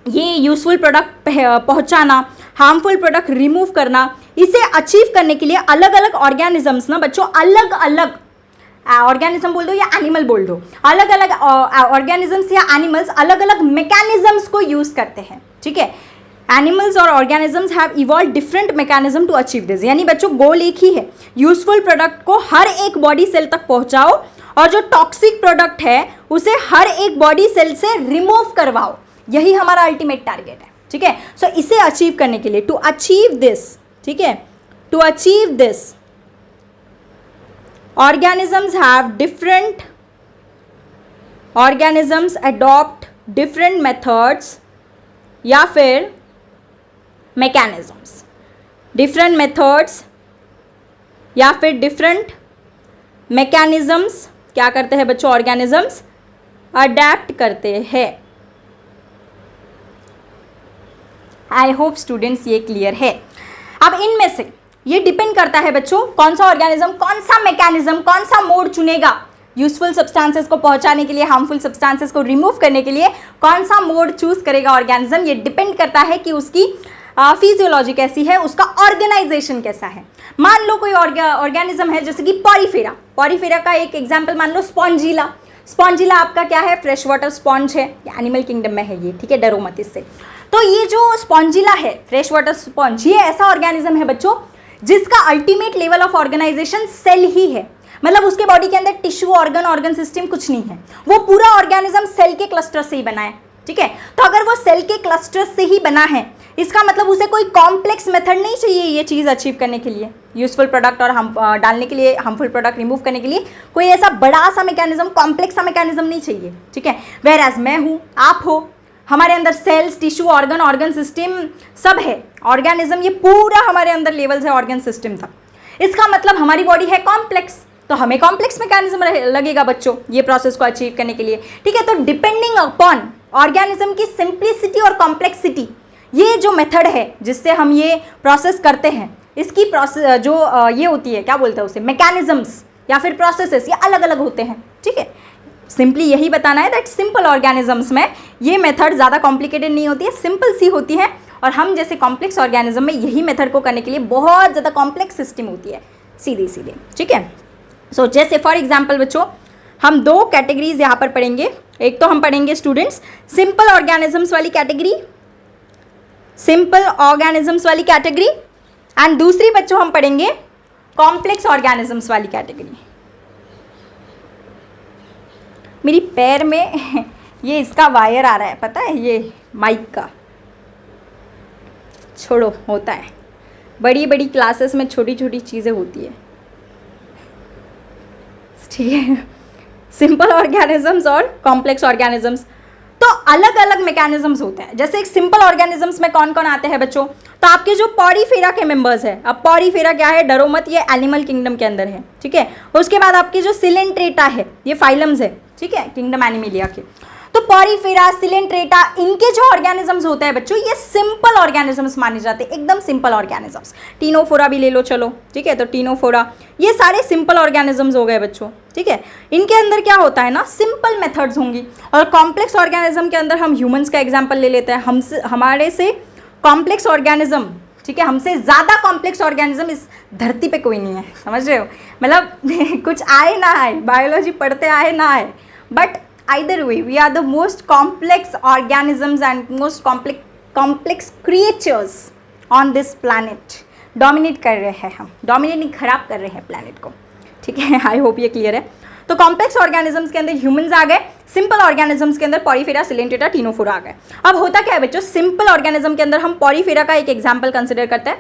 ये यूजफुल प्रोडक्ट पहुंचाना, हार्मफुल प्रोडक्ट रिमूव करना, इसे अचीव करने के लिए अलग अलग ऑर्गेनिजम्स ना बच्चों, अलग अलग ऑर्गेनिज्म बोल दो या एनिमल बोल दो, अलग अलग ऑर्गेनिजम्स या एनिमल्स अलग अलग मैकेनिज्म्स को यूज करते हैं, ठीक है। एनिमल्स और organisms have evolve different mechanism to achieve this, यानी बच्चों गोल एक ही है, यूजफुल प्रोडक्ट को हर एक बॉडी सेल तक पहुंचाओ और जो टॉक्सिक प्रोडक्ट है उसे हर एक बॉडी सेल से रिमूव करवाओ, यही हमारा अल्टीमेट टारगेट है, ठीक है। सो इसे अचीव करने के लिए, टू अचीव दिस, ठीक है, to achieve this organisms have different organisms adopt different methods या फिर मैकेनिज्म्स, डिफरेंट मेथड्स या फिर डिफरेंट मैकेनिज्म्स क्या करते हैं बच्चों, ऑर्गेनिजम्स अडेप्ट करते हैं। आई होप स्टूडेंट्स ये क्लियर है। अब इनमें से ये डिपेंड करता है बच्चों कौन सा ऑर्गेनिज्म, कौन सा मैकेनिज्म, कौन सा मोड चुनेगा यूजफुल सब्सटेंसेस को पहुंचाने के लिए, हार्मफुल सब्सटेंसेस को रिमूव करने के लिए कौन सा मोड चूज करेगा ऑर्गेनिज्म। ये डिपेंड करता है कि उसकी फिजियोलॉजी कैसी है, उसका ऑर्गेनाइजेशन कैसा है। मान लो कोई ऑर्गेनिज्म है जैसे कि पॉरीफेरा, पॉरीफेरा का एक एग्जाम्पल मान लो स्पॉन्जिला। स्पॉन्जिला आपका क्या है, फ्रेश वाटर स्पॉन्ज है, एनिमल किंगडम में है ये, ठीक है, डरो मत इससे। तो ये जो स्पॉन्जिला है, फ्रेश वाटर स्पॉन्ज, ये ऐसा ऑर्गेनिज्म है बच्चों जिसका ultimate level of organization cell ही है। मतलब उसके बॉडी के अंदर टिश्यू, ऑर्गन सिस्टम कुछ नहीं है, वो पूरा ऑर्गेनिज्म सेल के क्लस्टर से ही बना है, ठीक है। तो अगर वो सेल के क्लस्टर से ही बना है, इसका मतलब उसे कोई कॉम्प्लेक्स मेथड नहीं चाहिए ये चीज़ अचीव करने के लिए, यूजफुल प्रोडक्ट और हम डालने के लिए, हार्मफुल प्रोडक्ट रिमूव करने के लिए कोई ऐसा बड़ा सा मैकेनिज्म, कॉम्प्लेक्स सा मैकेनिज्म नहीं चाहिए, ठीक है। वेयरएज मैं हूँ, आप हो, हमारे अंदर सेल्स, टिश्यू, ऑर्गन सिस्टम सब है, ऑर्गेनिज्म ये पूरा हमारे अंदर लेवल है ऑर्गन सिस्टम तक। इसका मतलब हमारी बॉडी है कॉम्प्लेक्स, तो हमें कॉम्प्लेक्स मैकेनिज्म लगेगा बच्चों ये प्रोसेस को अचीव करने के लिए, ठीक है। तो डिपेंडिंग अपॉन ऑर्गेनिज्म की सिंप्लिसिटी और कॉम्प्लेक्सिटी, ये जो मेथड है जिससे हम ये प्रोसेस करते हैं, इसकी प्रोसेस जो ये होती है, क्या बोलते हैं उसे, मैकेनिज्म्स या फिर प्रोसेसेस, ये अलग अलग होते हैं, ठीक है। सिंपली यही बताना है दैट सिंपल ऑर्गेनिजम्स में ये मेथड ज़्यादा कॉम्प्लिकेटेड नहीं होती है, सिंपल सी होती है, और हम जैसे कॉम्प्लेक्स ऑर्गेनिज्म में यही मेथड को करने के लिए बहुत ज़्यादा कॉम्प्लेक्स सिस्टम होती है, सीधे सीधे, ठीक है। सो जैसे फॉर एग्जाम्पल बच्चों हम दो कैटेगरीज यहाँ पर पढ़ेंगे। एक तो हम पढ़ेंगे स्टूडेंट्स सिंपल ऑर्गेनिजम्स वाली कैटेगरी, सिंपल ऑर्गेनिजम्स वाली कैटेगरी, एंड दूसरी बच्चों हम पढ़ेंगे कॉम्प्लेक्स ऑर्गेनिजम्स वाली कैटेगरी। मेरी पैर में ये इसका वायर आ रहा है, पता है, ये माइक का, छोड़ो, होता है, बड़ी बड़ी क्लासेस में छोटी छोटी चीज़ें होती है, ठीक है। सिंपल ऑर्गेनिजम्स और कॉम्प्लेक्स ऑर्गेनिजम्स तो अलग अलग मैकेनिज्म्स होते हैं। जैसे एक सिंपल ऑर्गेनिजम्स में कौन कौन आते हैं बच्चों, तो आपके जो पॉरीफेरा के मेंबर्स है, अब पॉरीफेरा क्या है, डरो मत, ये एनिमल किंगडम के अंदर है, ठीक है। उसके बाद आपके जो सिलेंट्रेटा है, ये फाइलम्स है, ठीक है, किंगडम एनिमेलिया के। तो पॉरीफेरा, सिलेंट्रेटा, इनके जो ऑर्गेनिजम्स होते हैं बच्चों, ये सिंपल ऑर्गेनिजम्स माने जाते हैं, एकदम सिंपल ऑर्गेनिजम्स। टीनोफोरा भी ले लो, चलो, ठीक है, तो टीनोफोरा, ये सारे सिंपल ऑर्गेनिजम्स हो गए बच्चों, ठीक है। इनके अंदर क्या होता है ना, सिंपल मेथड्स होंगी। और कॉम्प्लेक्स ऑर्गेनिज्म के अंदर हम ह्यूमंस का एग्जाम्पल ले लेते हैं, हमारे से कॉम्प्लेक्स ऑर्गेनिज्म, ठीक है, हमसे ज़्यादा कॉम्प्लेक्स ऑर्गेनिज्म इस धरती पे कोई नहीं है, समझ रहे हो, मतलब कुछ आए ना आए, बायोलॉजी पढ़ते आए ना आए, but either way we are the most complex organisms and most complex creatures on this planet। Dominate कर रहे हैं हम, डोमिनेट नहीं, खराब कर रहे हैं प्लैनेट को, ठीक है। आई होप ये क्लियर है। तो कॉम्प्लेक्स ऑर्गेनिजम्स के अंदर ह्यूमंस आ गए, सिंपल ऑर्गेनिजम्स के अंदर पॉरीफेरा, सिलेंट्रेटा, टीनोफोरा आ गए। अब होता क्या है बच्चों, सिंपल ऑर्गेनिज्म के अंदर हम पॉरीफेरा का एक एग्जाम्पल कंसिडर करते हैं।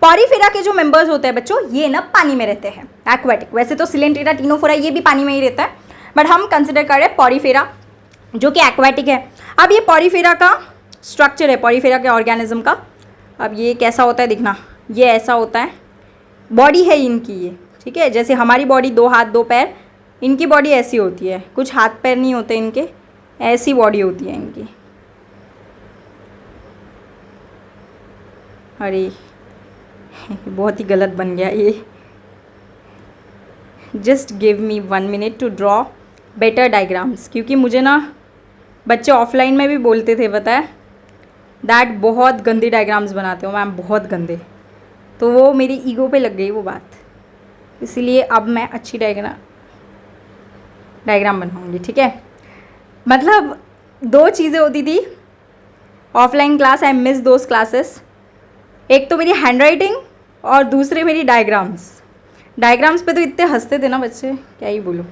पॉरीफेरा के जो मेंबर्स होते हैं बच्चों, ये ना पानी में रहते हैं, एक्वाटिक। वैसे तो सिलेंट्रेटा, टीनोफोरा ये भी पानी में ही रहता है, बट हम कंसिडर कर रहे हैं पॉरीफेरा जो कि एक्वाटिक है। अब ये पॉरीफेरा का स्ट्रक्चर है, पॉरीफेरा के ऑर्गेनिज्म का। अब ये कैसा होता है दिखना, ये ऐसा होता है, बॉडी है इनकी ये, ठीक है। जैसे हमारी बॉडी 2 हाथ 2 पैर, इनकी बॉडी ऐसी होती है, कुछ हाथ पैर नहीं होते इनके, ऐसी बॉडी होती है इनकी। अरे बहुत ही गलत बन गया ये, just give me 1 minute to draw better diagrams, क्योंकि मुझे ना बच्चे ऑफलाइन में भी बोलते थे, पता है, दैट बहुत गंदी डायग्राम्स बनाते हो मैम, बहुत गंदे। तो वो मेरी ईगो पे लग गई वो बात, इसीलिए अब मैं अच्छी डायग्राम बनाऊंगी, ठीक है। मतलब 2 चीज़ें होती थी offline class, I miss those classes. एक तो मेरी हैंड राइटिंग और दूसरे मेरी डायग्राम्स। डायग्राम्स पे तो इतने हंसते थे ना बच्चे, क्या ही बोलूँ,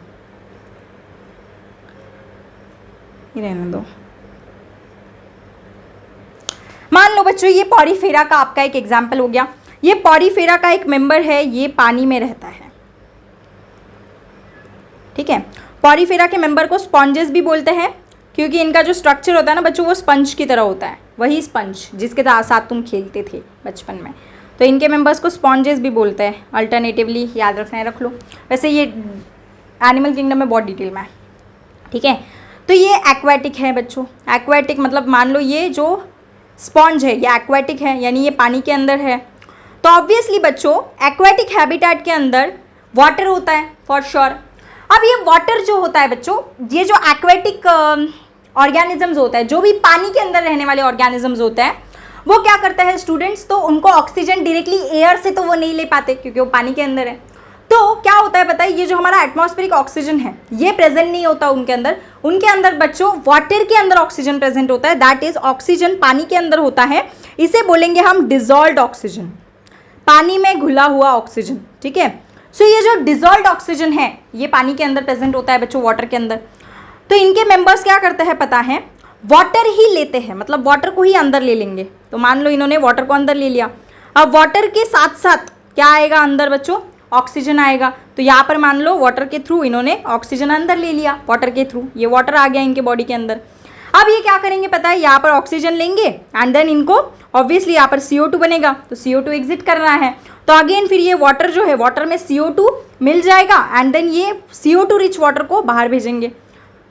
ही रहने दो। मान लो बच्चों ये पॉरीफेरा का आपका एक एग्जाम्पल हो गया। ये पॉरीफेरा का एक मेंबर है, ये पानी में रहता है, ठीक है। पॉरीफेरा के मेंबर को स्पॉन्जेस भी बोलते हैं, क्योंकि इनका जो स्ट्रक्चर होता है ना बच्चों, वो स्पंज की तरह होता है, वही स्पंज जिसके साथ तुम खेलते थे बचपन में, तो इनके मेंबर्स को स्पॉन्जेस भी बोलते हैं। अल्टरनेटिवली याद रखना है, रख लो। वैसे ये एनिमल किंगडम में बहुत डिटेल में है, ठीक है। तो ये एक्वाटिक है बच्चों। एक्वाटिक मतलब मान लो ये जो स्पॉन्ज है ये एक्वाटिक है, यानी ये पानी के अंदर है। तो ऑब्वियसली बच्चों एक्वाटिक हैबिटेट के अंदर वाटर होता है फॉर श्योर। अब ये वाटर जो होता है बच्चों, ये जो एक्वाटिक ऑर्गेनिजम्स होता है, जो भी पानी के अंदर रहने वाले ऑर्गेनिजम्स होते हैं, वो क्या करता है स्टूडेंट्स, तो उनको ऑक्सीजन डायरेक्टली एयर से तो वो नहीं ले पाते क्योंकि वो पानी के अंदर है। तो क्या होता है पता है, ये जो हमारा एटमॉस्फेरिक ऑक्सीजन है ये प्रेजेंट नहीं होता उनके अंदर। उनके अंदर बच्चों वाटर के अंदर ऑक्सीजन प्रेजेंट होता है, दैट इज ऑक्सीजन पानी के अंदर होता है। इसे बोलेंगे हम डिजॉल्व्ड ऑक्सीजन, पानी में घुला हुआ ऑक्सीजन, ठीक है। सो ये जो डिजॉल्व्ड ऑक्सीजन है ये पानी के अंदर प्रेजेंट होता है बच्चों, वाटर के अंदर। तो इनके मेंबर्स क्या करते हैं पता है, वाटर ही लेते हैं, मतलब वाटर को ही अंदर ले लेंगे। तो मान लो इन्होंने वाटर को अंदर ले लिया, अब वाटर के साथ साथ क्या आएगा अंदर बच्चों, ऑक्सीजन आएगा। तो यहाँ पर मान लो वाटर के थ्रू इन्होंने ऑक्सीजन अंदर ले लिया, वाटर के थ्रू ये वाटर आ गया इनके बॉडी के अंदर। अब ये क्या करेंगे पता है, यहाँ पर ऑक्सीजन लेंगे एंड देन इनको ऑब्वियसली यहाँ पर CO2 बनेगा, तो CO2 एग्जिट कर रहा है। तो अगेन फिर ये वाटर जो है, वाटर में CO2 मिल जाएगा एंड देन ये CO2 रिच वाटर को बाहर भेजेंगे।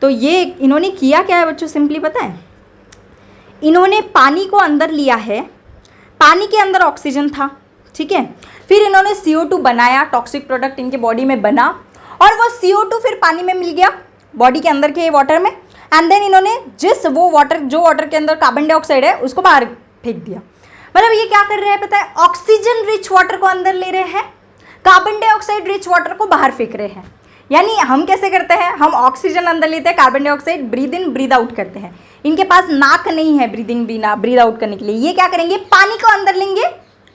तो ये इन्होंने किया क्या है बच्चों, सिंपली पता है, इन्होंने पानी को अंदर लिया है, पानी के अंदर ऑक्सीजन था, ठीक है। फिर इन्होंने CO2 बनाया, टॉक्सिक प्रोडक्ट इनके बॉडी में बना, और वो CO2 फिर पानी में मिल गया बॉडी के अंदर के वाटर में, एंड देन इन्होंने जो वाटर के अंदर कार्बन डाइऑक्साइड है उसको बाहर फेंक दिया। मतलब ये क्या कर रहे हैं पता है, ऑक्सीजन रिच वाटर को अंदर ले रहे हैं, कार्बन डाइऑक्साइड रिच वाटर को बाहर फेंक रहे हैं। यानी हम कैसे करते हैं, हम ऑक्सीजन अंदर लेते हैं, carbon dioxide breathe in breathe out करते हैं। इनके पास नाक नहीं है ब्रीदिंग ब्रीद आउट करने के लिए, ये क्या करेंगे, पानी को अंदर लेंगे,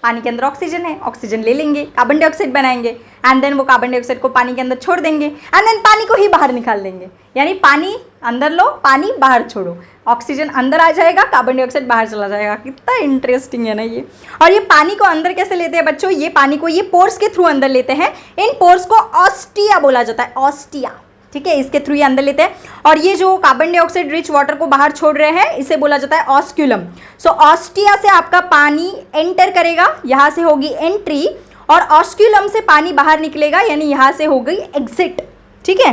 पानी के अंदर ऑक्सीजन है, ऑक्सीजन ले लेंगे, कार्बन डाइऑक्साइड बनाएंगे एंड देन वो कार्बन डाइऑक्साइड को पानी के अंदर छोड़ देंगे एंड देन पानी को ही बाहर निकाल देंगे। यानी पानी अंदर लो, पानी बाहर छोड़ो, ऑक्सीजन अंदर आ जाएगा, कार्बन डाइऑक्साइड बाहर चला जाएगा। कितना इंटरेस्टिंग है ना ये। और ये पानी को अंदर कैसे लेते हैं बच्चों, ये पानी को ये पोर्स के थ्रू अंदर लेते हैं। इन पोर्स को ऑस्टिया बोला जाता है, ऑस्टिया, ठीक है, इसके थ्रू ये अंदर लेते हैं। और ये जो कार्बन डाइऑक्साइड रिच वाटर को बाहर छोड़ रहे हैं इसे बोला जाता है ऑस्क्यूलम। सो ऑस्टिया से आपका पानी एंटर करेगा, यहाँ से होगी एंट्री, और ऑस्क्यूलम से पानी बाहर निकलेगा, यानी यहाँ से हो गई एग्जिट, ठीक है।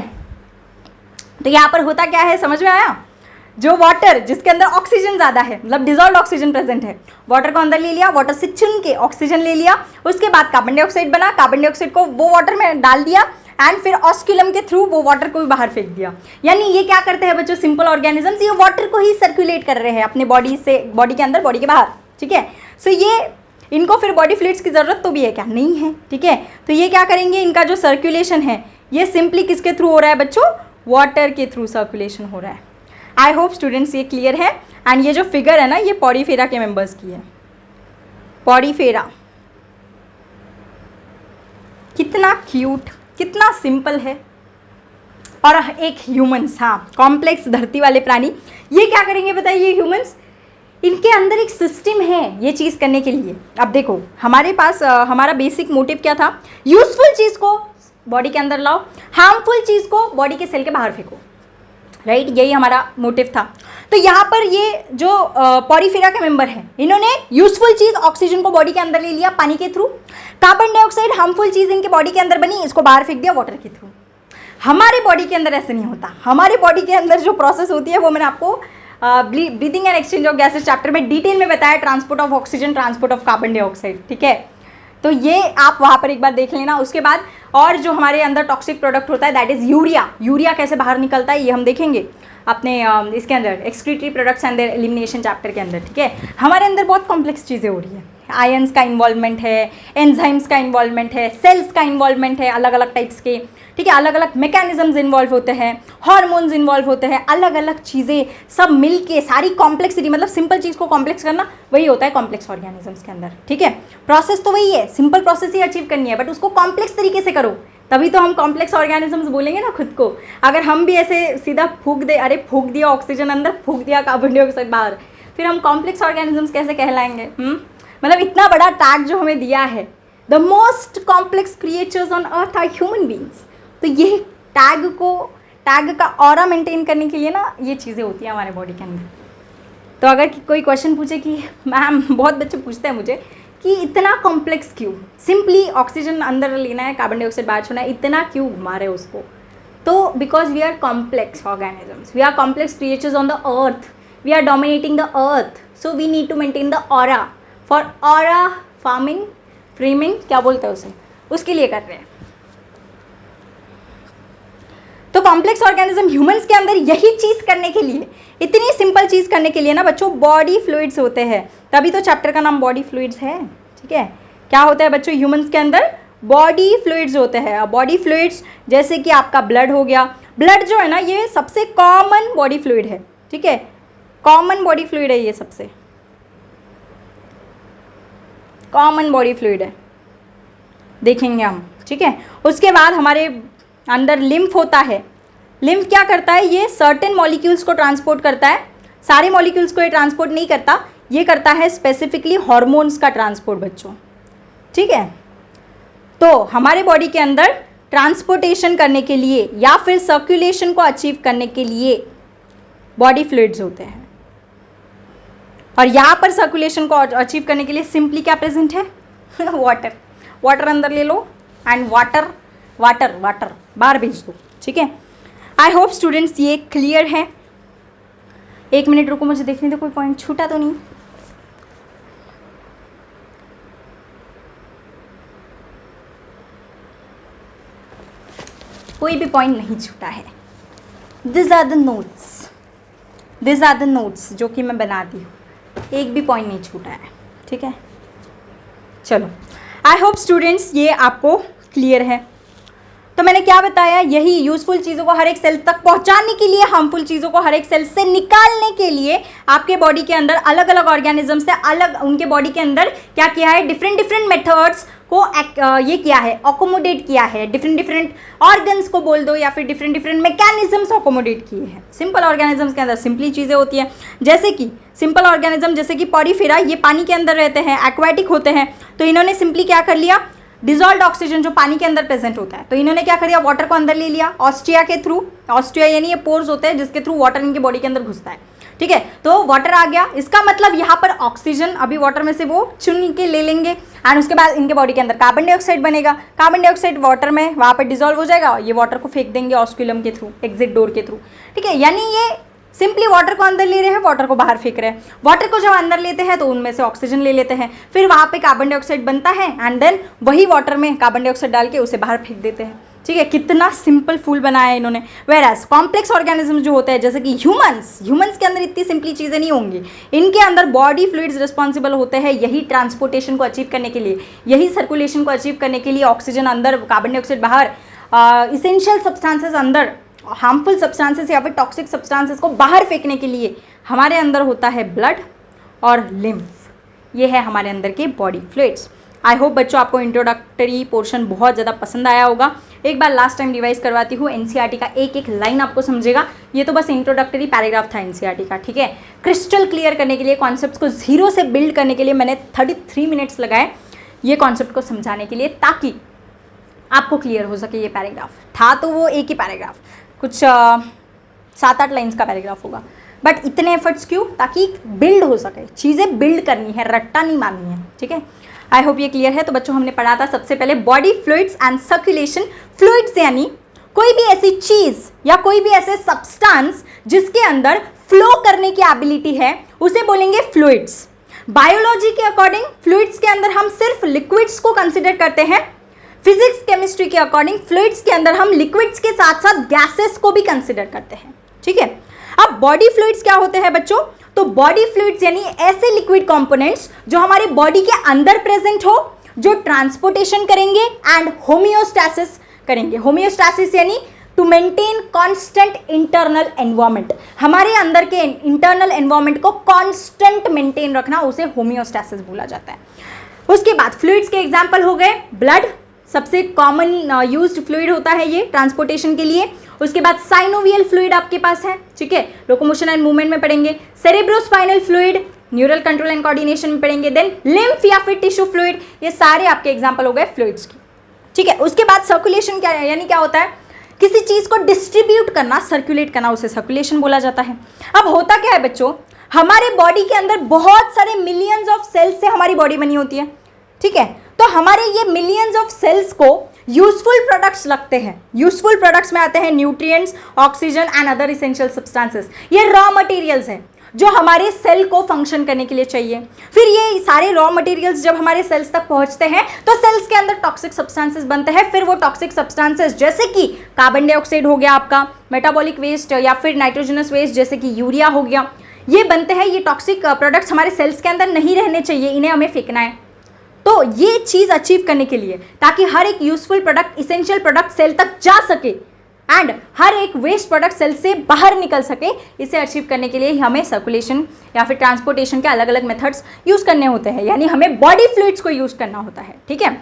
तो यहाँ पर होता क्या है समझ में आया, जो वाटर जिसके अंदर ऑक्सीजन ज़्यादा है, मतलब डिजॉल्व ऑक्सीजन प्रेजेंट है, वाटर को अंदर ले लिया, वाटर से चुन के ऑक्सीजन ले लिया, उसके बाद कार्बन डाइऑक्साइड बना, कार्बन डाइऑक्साइड को वो वाटर में डाल दिया एंड फिर ऑस्क्यूलम के थ्रू वो वाटर को भी बाहर फेंक दिया। यानी ये क्या करते हैं बच्चों, सिंपल ऑर्गेनिजम्स, ये वाटर को ही सर्कुलेट कर रहे हैं अपने बॉडी से, बॉडी के अंदर, बॉडी के बाहर, ठीक है। सो ये इनको फिर बॉडी फ्लूइड्स की ज़रूरत तो भी है क्या, नहीं है, ठीक है। तो ये क्या करेंगे, इनका जो सर्कुलेशन है ये सिंपली किसके थ्रू हो रहा है बच्चों, वाटर के थ्रू सर्कुलेशन हो रहा है। आई होप स्टूडेंट्स ये क्लियर है। एंड ये जो फिगर है ना ये पॉडीफेरा के मेंबर्स की है। पॉडीफेरा कितना क्यूट, कितना सिंपल है। और एक ह्यूमंस, हाँ कॉम्प्लेक्स धरती वाले प्राणी, ये क्या करेंगे बताइए ह्यूमंस, इनके अंदर एक सिस्टम है ये चीज़ करने के लिए। अब देखो हमारे पास हमारा बेसिक मोटिव क्या था, यूजफुल चीज़ को बॉडी के अंदर लाओ, हार्मफुल चीज़ को बॉडी के सेल के बाहर फेंको, राइट, यही हमारा मोटिव था। तो यहाँ पर ये जो पॉडीफेरा के मेंबर हैं, इन्होंने यूजफुल चीज़ ऑक्सीजन को बॉडी के अंदर ले लिया पानी के थ्रू, कार्बन डाइऑक्साइड हार्मफुल चीज़ इनके बॉडी के अंदर बनी, इसको बाहर फेंक दिया वाटर के थ्रू। हमारे बॉडी के अंदर ऐसे नहीं होता। हमारे बॉडी के अंदर जो प्रोसेस होती है वो मैंने आपको breathing and exchange of gases chapter में डिटेल में बताया, transport of oxygen, transport of carbon dioxide, ठीक है। तो ये आप वहाँ पर एक बार देख लेना। उसके बाद और जो हमारे अंदर टॉक्सिक प्रोडक्ट होता है दैट इज़ यूरिया। यूरिया कैसे बाहर निकलता है ये हम देखेंगे अपने इसके अंदर excretory products and there elimination chapter के अंदर, ठीक है। हमारे अंदर बहुत कॉम्प्लेक्स चीज़ें हो रही है, आयंस का इन्वॉल्वमेंट है, एंजाइम्स का इन्वॉल्वमेंट है, सेल्स का इन्वॉल्वमेंट है अलग अलग टाइप्स के, ठीक है, अलग अलग मैकेनिज्म्स इन्वॉल्व होते हैं, हार्मोन्स इन्वॉल्व होते हैं, अलग अलग चीज़ें सब मिल के सारी कॉम्प्लेक्सिटी, मतलब सिंपल चीज़ को कॉम्प्लेक्स करना वही होता है कॉम्प्लेक्स ऑर्गेनिजम्स के अंदर, ठीक है। प्रोसेस तो वही है, सिंपल प्रोसेस ही अचीव करनी है बट उसको कॉम्प्लेक्स तरीके से करो, तभी तो हम कॉम्प्लेक्स ऑर्गेनिजम्स बोलेंगे ना खुद को। अगर हम भी ऐसे सीधा फूंक दे, अरे फूंक दिया ऑक्सीजन अंदर, फूंक दिया कार्बन डाइऑक्साइड बाहर, फिर हम कॉम्प्लेक्स ऑर्गेनिजम्स कैसे कहलाएंगे? मतलब इतना बड़ा टैग जो हमें दिया है, the most complex creatures on earth are human beings. तो ये टैग का ऑरा मेंटेन करने के लिए ना ये चीज़ें होती हैं हमारे बॉडी के अंदर। तो अगर कोई क्वेश्चन पूछे कि मैम, बहुत बच्चे पूछते हैं मुझे कि इतना कॉम्प्लेक्स क्यों, सिंपली ऑक्सीजन अंदर लेना है, कार्बन डाइऑक्साइड बाहर छोड़ना है, इतना क्यों घुमा रहे उसको? तो because we are complex organisms, we are complex creatures on the earth, we are dominating the earth, so we need to maintain the aura, for aura farming, framing, क्या बोलते हैं उसे, उसके लिए कर रहे हैं। तो कॉम्प्लेक्स ऑर्गेनिज्म ह्यूमंस के अंदर यही चीज़ करने के लिए, इतनी सिंपल चीज़ करने के लिए ना बच्चों बॉडी फ्लूइड्स होते हैं, तभी तो चैप्टर का नाम बॉडी फ्लूइड्स है। ठीक है, क्या होता है बच्चों ह्यूमंस के अंदर? बॉडी फ्लूइड्स होते हैं। बॉडी फ्लूइड्स जैसे कि आपका ब्लड हो गया, ब्लड जो है ना ये सबसे कॉमन बॉडी फ्लूइड है। ठीक है, कॉमन बॉडी फ्लूइड है, ये सबसे कॉमन बॉडी फ्लूइड है, देखेंगे हम। ठीक है, उसके बाद हमारे अंदर लिम्फ होता है। लिम्फ क्या करता है? ये सर्टेन मॉलिक्यूल्स को ट्रांसपोर्ट करता है, सारे मॉलिक्यूल्स को ये ट्रांसपोर्ट नहीं करता, ये करता है स्पेसिफिकली हार्मोन्स का ट्रांसपोर्ट बच्चों। ठीक है, तो हमारे बॉडी के अंदर ट्रांसपोर्टेशन करने के लिए या फिर सर्कुलेशन को अचीव करने के लिए बॉडी फ्लूइड्स होते हैं। और यहाँ पर सर्कुलेशन को अचीव करने के लिए सिंपली क्या प्रेजेंट है? वाटर। वाटर अंदर ले लो एंड वाटर वाटर वाटर बाहर भेज दो। ठीक है, आई होप स्टूडेंट्स ये क्लियर है। एक मिनट रुको, मुझे देखने दो कोई पॉइंट छूटा तो नहीं। कोई भी पॉइंट नहीं छूटा है। This are the notes, this are the notes जो कि मैं बनाती हूँ, एक भी पॉइंट नहीं छूटा है। ठीक है, चलो आई होप स्टूडेंट्स ये आपको क्लियर है। तो मैंने क्या बताया, यही यूजफुल चीज़ों को हर एक सेल तक पहुंचाने के लिए, हार्मफुल चीज़ों को हर एक सेल से निकालने के लिए आपके बॉडी के अंदर अलग अलग ऑर्गेनिज्म से अलग उनके बॉडी के अंदर क्या किया है, डिफरेंट डिफरेंट मेथड्स को ये किया है, अकोमोडेट किया है। डिफरेंट डिफरेंट ऑर्गन्स को बोल दो या फिर डिफरेंट डिफरेंट मैकेनिज्म्स अकोमोडेट किए हैं। सिंपल ऑर्गेनिजम्स के अंदर सिंपली चीज़ें होती हैं, जैसे कि सिंपल ऑर्गेनिज्म जैसे कि पॉरीफेरा, ये पानी के अंदर रहते हैं, एक्वाटिक होते हैं। तो इन्होंने सिंपली क्या कर लिया, डिजॉल्व ऑक्सीजन जो पानी के अंदर प्रेजेंट होता है, तो इन्होंने क्या कर लिया, वाटर को अंदर ले लिया ऑस्ट्रिया के थ्रू। ऑस्ट्रिया यानी ये पोर्स होते हैं जिसके थ्रू वाटर इनके बॉडी के अंदर घुसता है। ठीक है, तो वाटर आ गया, इसका मतलब यहाँ पर ऑक्सीजन अभी वाटर में से वो चुन के ले लेंगे एंड उसके बाद इनके बॉडी के अंदर कार्बन डाइऑक्साइड बनेगा। कार्बन डाइऑक्साइड वाटर में वहाँ पर डिजॉल्व हो जाएगा, ये वाटर को फेंक देंगे ऑस्क्यूलम के थ्रू, एग्जिट डोर के थ्रू। ठीक है, यानी ये सिंपली वाटर को अंदर ले रहे हैं, वाटर को बाहर फेंक रहे हैं। वाटर को जब अंदर लेते हैं तो उनमें से ऑक्सीजन ले लेते हैं, फिर वहाँ पे कार्बन डाइऑक्साइड बनता है एंड देन वही वाटर में कार्बन डाइऑक्साइड डाल के उसे बाहर फेंक देते हैं। ठीक है, कितना सिंपल फूल बनाया है इन्होंने। वेराज कॉम्प्लेक्स ऑर्गेनिज्म जो होते हैं जैसे कि ह्यूमंस के अंदर इतनी सिंपली चीज़ें नहीं होंगी, इनके अंदर बॉडी फ्लूइड्स रिस्पॉन्सिबल होते हैं यही ट्रांसपोर्टेशन को अचीव करने के लिए, यही सर्कुलेशन को अचीव करने के लिए। ऑक्सीजन अंदर, कार्बन डाइऑक्साइड बाहर, इसेंशियल सब्सटेंसेस अंदर, हार्मफुल सब्सटेंसेस या फिर टॉक्सिक सब्सटेंसेस को बाहर फेंकने के लिए हमारे अंदर होता है ब्लड और लिम्फ। ये है हमारे अंदर के बॉडी फ्लूइड्स। आई होप बच्चों आपको इंट्रोडक्टरी पोर्शन बहुत ज़्यादा पसंद आया होगा। एक बार लास्ट टाइम रिवाइज करवाती हूँ, एनसीईआरटी का एक एक लाइन आपको समझेगा। ये तो बस इंट्रोडक्टरी पैराग्राफ था एनसीईआरटी का। ठीक है, क्रिस्टल क्लियर करने के लिए, कॉन्सेप्ट्स को जीरो से बिल्ड करने के लिए मैंने 33 मिनट्स लगाए ये कॉन्सेप्ट को समझाने के लिए, ताकि आपको क्लियर हो सके। ये पैराग्राफ था तो वो एक ही पैराग्राफ, कुछ 7-8 लाइन्स का पैराग्राफ होगा, बट इतने एफर्ट्स क्यों? ताकि बिल्ड हो सके, चीज़ें बिल्ड करनी है, रट्टा नहीं मारनी है। ठीक है, आई होप ये क्लियर है। तो बच्चों हमने पढ़ा था सबसे पहले body fluids and circulation. Fluids यानी कोई भी ऐसी चीज़ या कोई भी ऐसे सब्सटेंस जिसके अंदर फ्लो करने की एबिलिटी है उसे बोलेंगे फ्लूइड्स। बायोलॉजी के अकॉर्डिंग फ्लूइड्स के अंदर हम सिर्फ लिक्विड्स को कंसिडर करते हैं। फिजिक्स केमिस्ट्री के अकॉर्डिंग फ्लूइड्स के अंदर हम लिक्विड्स के साथ साथ गैसेस को भी कंसिडर करते हैं। ठीक है, अब बॉडी फ्लूइड्स क्या होते हैं बच्चों? तो बॉडी फ्लूइड्स यानी ऐसे लिक्विड कंपोनेंट्स जो हमारे बॉडी के अंदर प्रेजेंट हो, जो ट्रांसपोर्टेशन करेंगे एंड होमियोस्टैसिस करेंगे। होमियोस्टैसिस यानी to maintain constant internal environment, हमारे अंदर के इंटरनल एनवायरनमेंट को कांस्टेंट मेंटेन रखना, उसे होमियोस्टैसिस बोला जाता है। उसके बाद फ्लूइड्स के एग्जांपल हो गए ब्लड, सबसे कॉमन यूज्ड फ्लूइड होता है ये ट्रांसपोर्टेशन के लिए। उसके बाद साइनोवियल फ्लूइड आपके पास है। ठीक है, लोकोमोशन एंड मूवमेंट में पढ़ेंगे। Cerebrospinal fluid neural control and coordination में पढ़ेंगे। देन लिम्फ या फिर टिश्यू फ्लूइड, ये सारे आपके एग्जांपल हो गए फ्लूइड्स की। ठीक है, उसके बाद सर्कुलेशन क्या है, यानी क्या होता है? किसी चीज़ को डिस्ट्रीब्यूट करना, सर्कुलेट करना, उसे सर्कुलेशन बोला जाता है। अब होता क्या है बच्चों, हमारे बॉडी के अंदर बहुत सारे मिलियंस ऑफ सेल्स से हमारी बॉडी बनी होती है, ठीक है। तो हमारे ये मिलियंस ऑफ सेल्स को यूजफुल प्रोडक्ट्स लगते हैं। यूजफुल प्रोडक्ट्स में आते हैं nutrients, oxygen and other essential substances. ये रॉ मटेरियल्स हैं जो हमारे सेल को फंक्शन करने के लिए चाहिए। फिर ये सारे रॉ मटेरियल्स जब हमारे सेल्स तक पहुंचते हैं तो सेल्स के अंदर टॉक्सिक सब्सटेंसेस बनते हैं। फिर वो टॉक्सिक सब्सटेंसेस जैसे कि कार्बन डाइऑक्साइड हो गया आपका, मेटाबॉलिक वेस्ट या फिर नाइट्रोजनस वेस्ट जैसे कि यूरिया हो गया, ये बनते हैं। ये टॉक्सिक प्रोडक्ट्स हमारे सेल्स के अंदर नहीं रहने चाहिए, इन्हें हमें फेंकना है। तो ये चीज़ अचीव करने के लिए, ताकि हर एक useful product, essential product cell तक जा सके एंड हर एक वेस्ट प्रोडक्ट सेल से बाहर निकल सके, इसे अचीव करने के लिए हमें सर्कुलेशन या फिर ट्रांसपोर्टेशन के अलग अलग मेथड्स यूज़ करने होते हैं, यानी हमें बॉडी फ्लूइड्स को यूज़ करना होता है, ठीक है।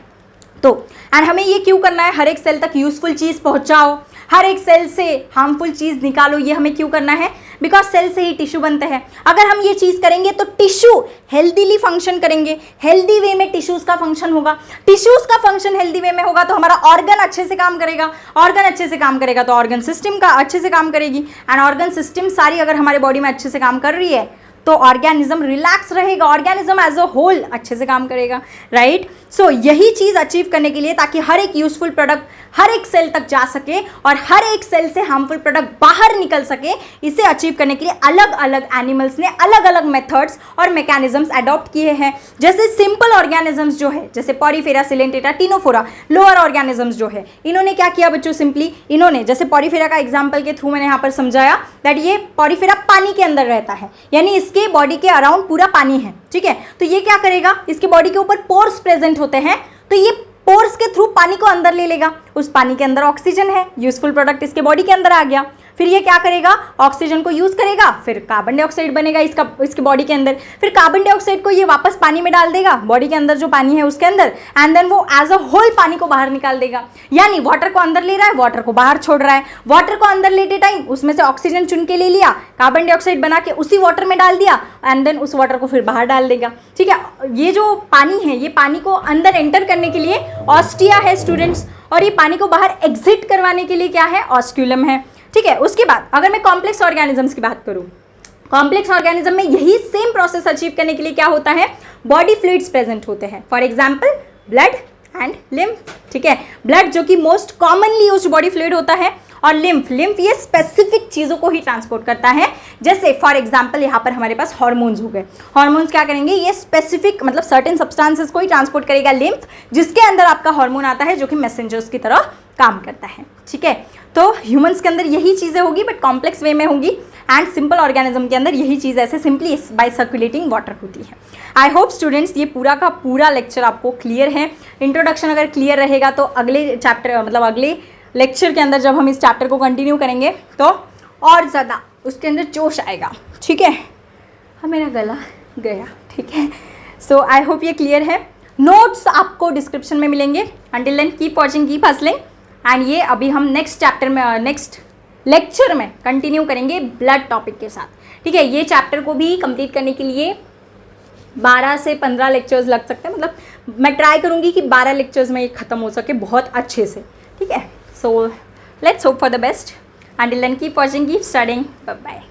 तो एंड हमें ये क्यों करना है, हर एक सेल तक यूजफुल चीज़ पहुंचाओ, हर एक सेल से हार्मफुल चीज़ निकालो, ये हमें क्यों करना है? बिकॉज सेल से ही टिश्यू बनते हैं। अगर हम ये चीज़ करेंगे तो टिश्यू हेल्दीली फंक्शन करेंगे, हेल्दी वे में टिश्यूज़ का फंक्शन होगा। टिश्यूज़ का फंक्शन हेल्दी वे में होगा तो हमारा ऑर्गन अच्छे से काम करेगा, ऑर्गन अच्छे से काम करेगा तो ऑर्गन सिस्टम का अच्छे से काम करेगी, एंड ऑर्गन सिस्टम सारी अगर हमारे बॉडी में अच्छे से काम कर रही है तो ऑर्गेनिज्म रिलैक्स रहेगा, ऑर्गेनिज्म एज अ होल अच्छे से काम करेगा, राइट। सो यही चीज़ अचीव करने के लिए, ताकि हर एक यूजफुल प्रोडक्ट हर एक सेल तक जा सके और हर एक सेल से हार्मफुल प्रोडक्ट बाहर निकल सके, इसे अचीव करने के लिए अलग अलग एनिमल्स ने अलग अलग मेथड्स और मैकेनिज्म्स अडॉप्ट किए हैं। जैसे सिंपल ऑर्गेनिजम्स जो है, जैसे Porifera, Coelenterata, Ctenophora, lower organisms जो है, इन्होंने क्या किया बच्चों, सिंपली इन्होंने, जैसे पॉरीफेरा का एग्जाम्पल के थ्रू मैंने यहाँ पर समझाया दैट ये पॉरीफेरा पानी के अंदर रहता है, यानी इसके बॉडी के अराउंड पूरा पानी है, ठीक है। तो ये क्या करेगा, इसके बॉडी के ऊपर पोर्स प्रेजेंट होते हैं, तो ये पोर्स के थ्रू पानी को अंदर ले लेगा। उस पानी के अंदर ऑक्सीजन है, यूजफुल प्रोडक्ट इसके बॉडी के अंदर आ गया। फिर ये क्या करेगा, ऑक्सीजन को यूज करेगा, फिर कार्बन डाइऑक्साइड बनेगा इसके बॉडी के अंदर। फिर कार्बन डाइऑक्साइड को ये वापस पानी में डाल देगा, बॉडी के अंदर जो पानी है उसके अंदर, एंड देन वो एज अ होल पानी को बाहर निकाल देगा। यानी वाटर को अंदर ले रहा है, वाटर को बाहर छोड़ रहा है। वाटर को अंदर लेते टाइम उसमें से ऑक्सीजन चुन के ले लिया, कार्बन डाइऑक्साइड बना के उसी वाटर में डाल दिया, एंड देन उस वाटर को फिर बाहर डाल देगा, ठीक है। ये जो पानी है, ये पानी को अंदर एंटर करने के लिए ऑस्टिया है स्टूडेंट्स, और ये पानी को बाहर एग्जिट करवाने के लिए क्या है, ऑस्क्यूलम है, ठीक है। उसके बाद अगर मैं कॉम्प्लेक्स ऑर्गेनिजम्स की बात करूं, कॉम्प्लेक्स ऑर्गेनिज्म में यही सेम प्रोसेस अचीव करने के लिए क्या होता है, बॉडी फ्लूइड्स प्रेजेंट होते हैं। For example blood and lymph, ठीक है। ब्लड जो कि most commonly used body fluid होता है, और लिम्फ ये स्पेसिफिक चीज़ों को ही ट्रांसपोर्ट करता है। जैसे फॉर एग्जांपल यहाँ पर हमारे पास हार्मोन्स हो गए, हार्मोन्स क्या करेंगे, ये स्पेसिफिक मतलब सर्टेन सब्सटेंसेस को ही ट्रांसपोर्ट करेगा लिम्फ, जिसके अंदर आपका हार्मोन आता है जो कि मैसेंजर्स की तरह काम करता है, ठीक है। तो ह्यूमंस के अंदर यही चीज़ें होगी बट कॉम्प्लेक्स वे में होगी, एंड सिंपल ऑर्गेनिज्म के अंदर यही चीज़ ऐसे सिंपली बाय सर्कुलेटिंग वाटर होती है। आई होप स्टूडेंट्स ये पूरा का पूरा लेक्चर आपको क्लियर है। इंट्रोडक्शन अगर क्लियर रहेगा तो अगले चैप्टर मतलब अगले लेक्चर के अंदर जब हम इस चैप्टर को कंटिन्यू करेंगे तो और ज़्यादा उसके अंदर जोश आएगा, ठीक है। हाँ मेरा गला गया, ठीक है। सो आई होप ये क्लियर है। नोट्स आपको डिस्क्रिप्शन में मिलेंगे। Until then keep watching, keep hustling, and ये अभी हम नेक्स्ट चैप्टर में नेक्स्ट लेक्चर में कंटिन्यू करेंगे ब्लड टॉपिक के साथ, ठीक है। ये चैप्टर को भी कंप्लीट करने के लिए 12 से 15 लेक्चर्स लग सकते हैं, मतलब मैं ट्राई करूँगी कि 12 लेक्चर्स में ये ख़त्म हो सके बहुत अच्छे से, ठीक है। So let's hope for the best. Until then, keep watching, keep studying. Bye bye.